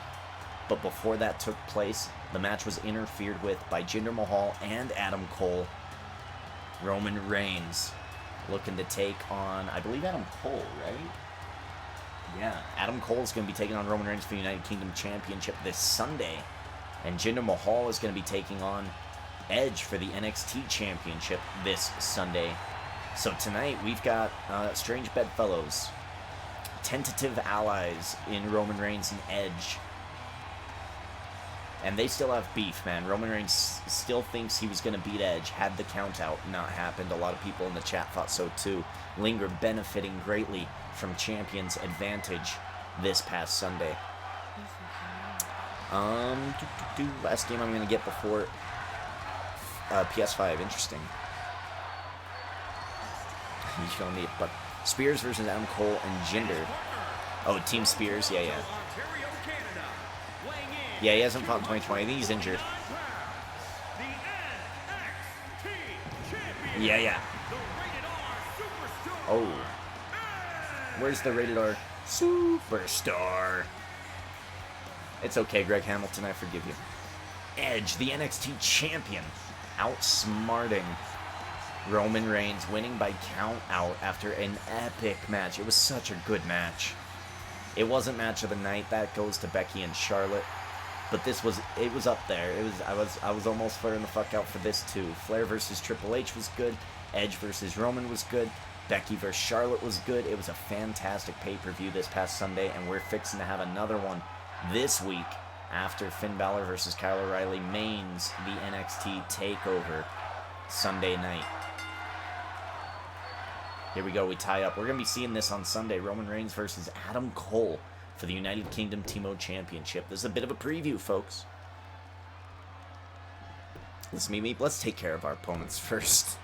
S1: But before that took place, the match was interfered with by Jinder Mahal and Adam Cole. Roman Reigns looking to take on, I believe, Adam Cole, right? Yeah, Adam Cole is going to be taking on Roman Reigns for the United Kingdom Championship this Sunday. And Jinder Mahal is going to be taking on Edge for the NXT Championship this Sunday. So tonight we've got strange bedfellows, tentative allies in Roman Reigns and Edge. And they still have beef, man. Roman Reigns still thinks he was going to beat Edge. Had the count out not happened. A lot of people in the chat thought so too. Linger benefiting greatly from Champion's Advantage this past Sunday. Last game I'm going to get before PS5. Interesting. You don't need it, but Spears versus Adam Cole and Jinder. Oh, Team Spears. Yeah. Yeah, he hasn't fought in 2020. I think he's injured. Yeah. Oh. Where's the Rated R Superstar? It's okay, Greg Hamilton, I forgive you. Edge, the NXT champion, outsmarting Roman Reigns, winning by count out after an epic match. It was such a good match. It wasn't match of the night. That goes to Becky and Charlotte. But it was up there. I was almost flaring the fuck out for this too. Flair versus Triple H was good. Edge versus Roman was good. Becky versus Charlotte was good. It was a fantastic pay-per-view this past Sunday, and we're fixing to have another one this week after Finn Balor versus Kyle O'Reilly mains the NXT TakeOver Sunday night. Here we go, we tie up. We're going to be seeing this on Sunday. Roman Reigns versus Adam Cole for the United Kingdom TMode Championship. This is a bit of a preview, folks. Let's take care of our opponents first.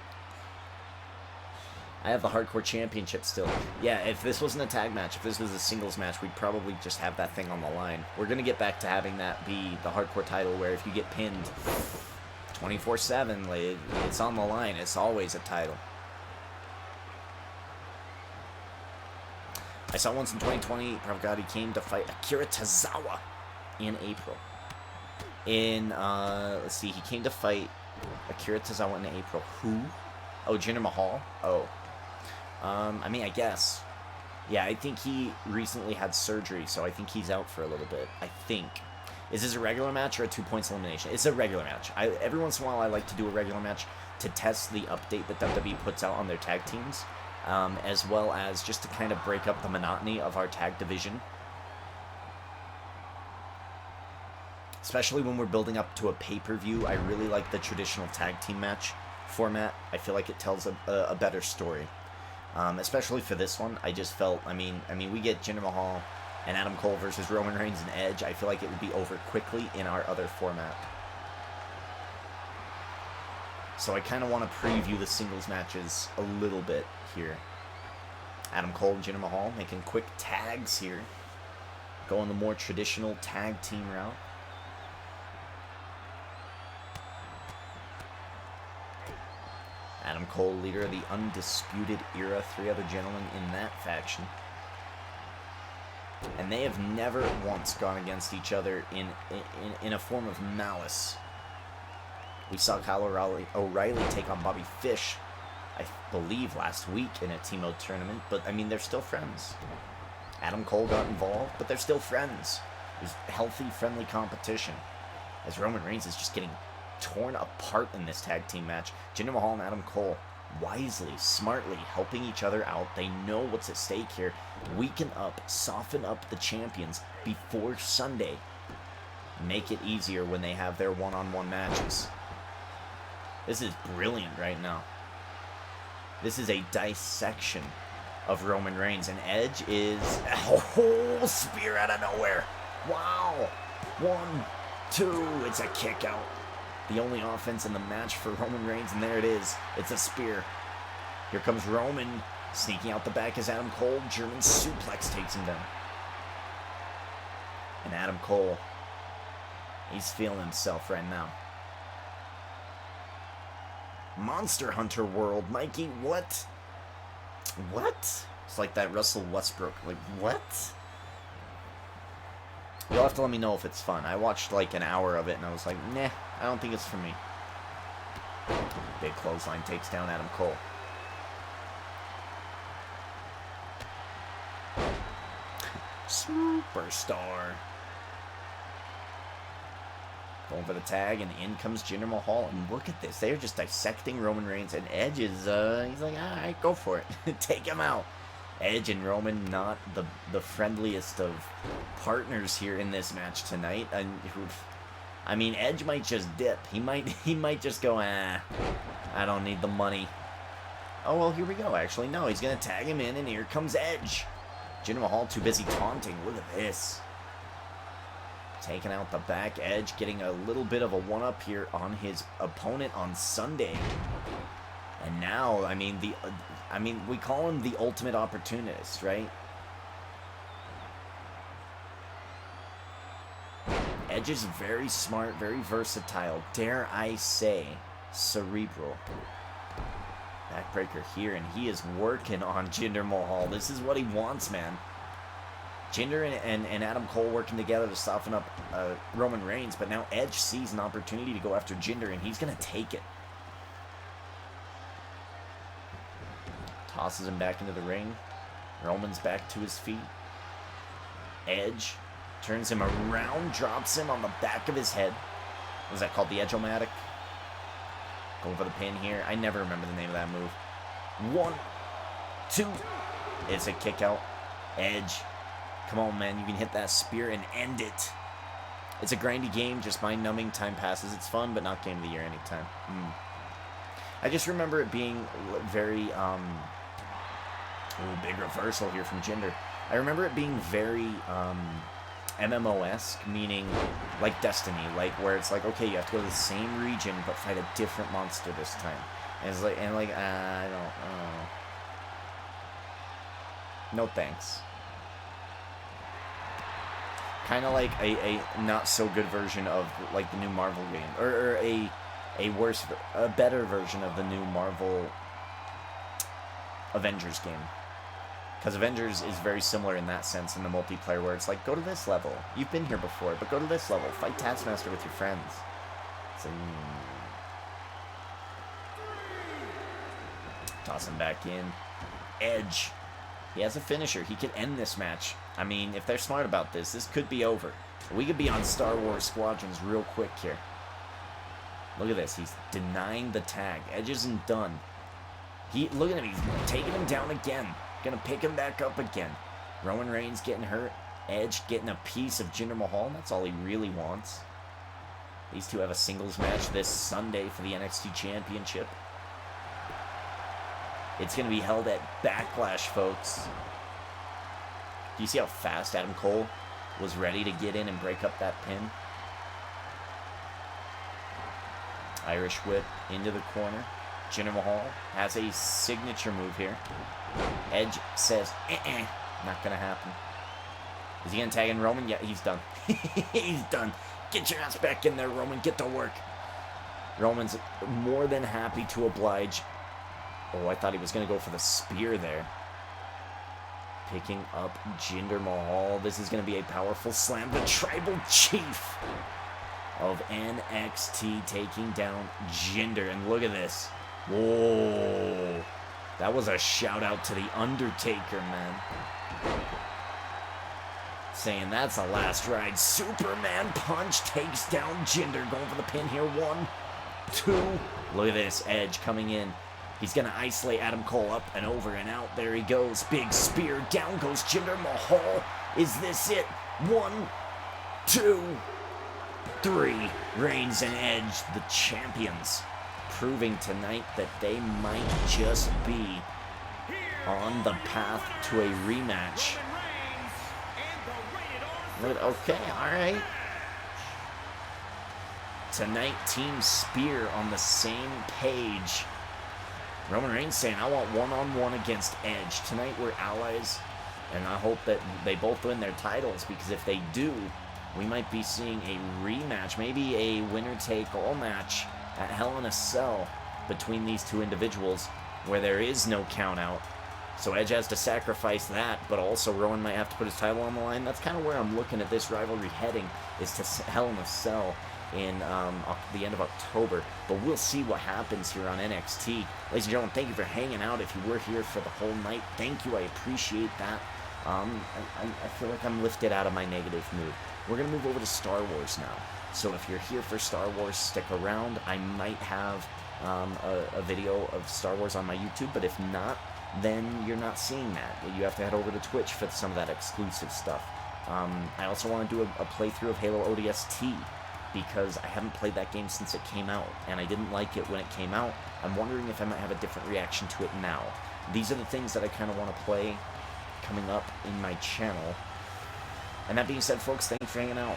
S1: I have the Hardcore Championship still. Yeah, if this wasn't a tag match, if this was a singles match, we'd probably just have that thing on the line. We're going to get back to having that be the Hardcore title, where if you get pinned 24/7, it's on the line. It's always a title. I saw once in 2020, Pravgati came to fight Akira Tozawa in April. Let's see, he came to fight Akira Tozawa in April. Who? Oh, Jinder Mahal? Oh. I mean, I guess. Yeah, I think he recently had surgery, so I think he's out for a little bit. I think. Is this a regular match or a 2 points elimination? It's a regular match. Every once in a while, I like to do a regular match to test the update that WWE puts out on their tag teams, as well as just to kind of break up the monotony of our tag division. Especially when we're building up to a pay-per-view, I really like the traditional tag team match format. I feel like it tells a better story. Especially for this one, I just felt, I mean, we get Jinder Mahal and Adam Cole versus Roman Reigns and Edge. I feel like it would be over quickly in our other format. So I kind of want to preview the singles matches a little bit here. Adam Cole and Jinder Mahal making quick tags here. Going the more traditional tag team route. Adam Cole, leader of the Undisputed Era, 3 other gentlemen in that faction. And they have never once gone against each other in a form of malice. We saw Kyle O'Reilly take on Bobby Fish, I believe, last week in a TMode tournament. But, I mean, they're still friends. Adam Cole got involved, but they're still friends. There's healthy, friendly competition. As Roman Reigns is just getting torn apart in this tag team match. Jinder Mahal and Adam Cole wisely, smartly helping each other out. They know what's at stake here. Weaken up, soften up the champions before Sunday. Make it easier when they have their one-on-one matches. This is brilliant right now. This is a dissection of Roman Reigns, and Edge is a whole spear out of nowhere. Wow. 1, 2. It's a kick out. The only offense in the match for Roman Reigns, and there it is. It's a spear. Here comes Roman. Sneaking out the back as Adam Cole. German suplex takes him down. And Adam Cole, he's feeling himself right now. Monster Hunter World. Mikey, what? What? It's like that Russell Westbrook. Like, what? You'll have to let me know if it's fun. I watched like an hour of it and I was like, nah, I don't think it's for me. Big clothesline takes down Adam Cole. Superstar. Going for the tag, and in comes Jinder Mahal. And look at this. They're just dissecting Roman Reigns. And Edge is, he's like, all right, go for it. Take him out. Edge and Roman, not the friendliest of partners here in this match tonight. And I mean, Edge might just dip. He might just go, I don't need the money. Oh, well, here we go, actually. No, he's going to tag him in, and here comes Edge. Jinder Mahal too busy taunting. Look at this. Taking out the back. Edge getting a little bit of a one-up here on his opponent on Sunday. And now, I mean, we call him the ultimate opportunist, right? Edge is very smart, very versatile. Dare I say, cerebral. Backbreaker here, and he is working on Jinder Mahal. This is what he wants, man. Jinder and Adam Cole working together to soften up Roman Reigns, but now Edge sees an opportunity to go after Jinder, and he's going to take it. Tosses him back into the ring. Roman's back to his feet. Edge turns him around, drops him on the back of his head. What is that called? The Edge-O-Matic? Going for the pin here. I never remember the name of that move. 1, 2. It's a kick out. Edge. Come on, man. You can hit that spear and end it. It's a grindy game. Just mind-numbing. Time passes. It's fun, but not game of the year anytime. I just remember it being very... big reversal here from Jinder. I remember it being very... MMO-esque, meaning like Destiny, like where it's like, okay, you have to go to the same region but fight a different monster this time. And it's like, I don't, no thanks. Kind of like a not so good version of like the new Marvel game, or a better version of the new Marvel Avengers game. Because Avengers is very similar in that sense in the multiplayer, where it's like, go to this level. You've been here before, but go to this level. Fight Taskmaster with your friends. So, toss him back in. Edge. He has a finisher. He could end this match. I mean, if they're smart about this, this could be over. We could be on Star Wars Squadrons real quick here. Look at this. He's denying the tag. Edge isn't done. Look at him. He's taking him down again. Gonna pick him back up again. Roman Reigns getting hurt. Edge getting a piece of Jinder Mahal. That's all he really wants. These two have a singles match this Sunday for the NXT Championship. It's gonna be held at Backlash, folks. Do you see how fast Adam Cole was ready to get in and break up that pin? Irish whip into the corner. Jinder Mahal has a signature move here. Edge says, not gonna happen. Is he gonna tag in Roman? Yeah, he's done. He's done. Get your ass back in there, Roman. Get to work. Roman's more than happy to oblige. Oh, I thought he was gonna go for the spear there. Picking up Jinder Mahal. This is gonna be a powerful slam. The Tribal Chief of NXT taking down Jinder. And look at this. Whoa. That was a shout out to The Undertaker, man. Saying that's a last ride. Superman punch takes down Jinder. Going for the pin here. 1, 2. Look at this. Edge coming in. He's going to isolate Adam Cole up and over and out. There he goes. Big spear. Down goes Jinder Mahal. Is this it? 1, 2, 3. Reigns and Edge, the champions, proving tonight that they might just be on the path to a rematch. Okay, all right. Tonight, Team Spear on the same page. Roman Reigns saying, I want one-on-one against Edge. Tonight, we're allies, and I hope that they both win their titles, because if they do, we might be seeing a rematch, maybe a winner-take-all match at Hell in a Cell between these two individuals, where there is no count-out. So Edge has to sacrifice that, but also Rowan might have to put his title on the line. That's kind of where I'm looking at this rivalry heading, is to Hell in a Cell in the end of October. But we'll see what happens here on NXT. Ladies and gentlemen, thank you for hanging out. If you were here for the whole night, thank you. I appreciate that. I feel like I'm lifted out of my negative mood. We're going to move over to Star Wars now. So if you're here for Star Wars, stick around. I might have a video of Star Wars on my YouTube, but if not, then you're not seeing that. You have to head over to Twitch for some of that exclusive stuff. I also want to do a playthrough of Halo ODST, because I haven't played that game since it came out, and I didn't like it when it came out. I'm wondering if I might have a different reaction to it now. These are the things that I kind of want to play coming up in my channel. And that being said, folks, thanks for hanging out.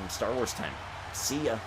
S1: Star Wars time. See ya.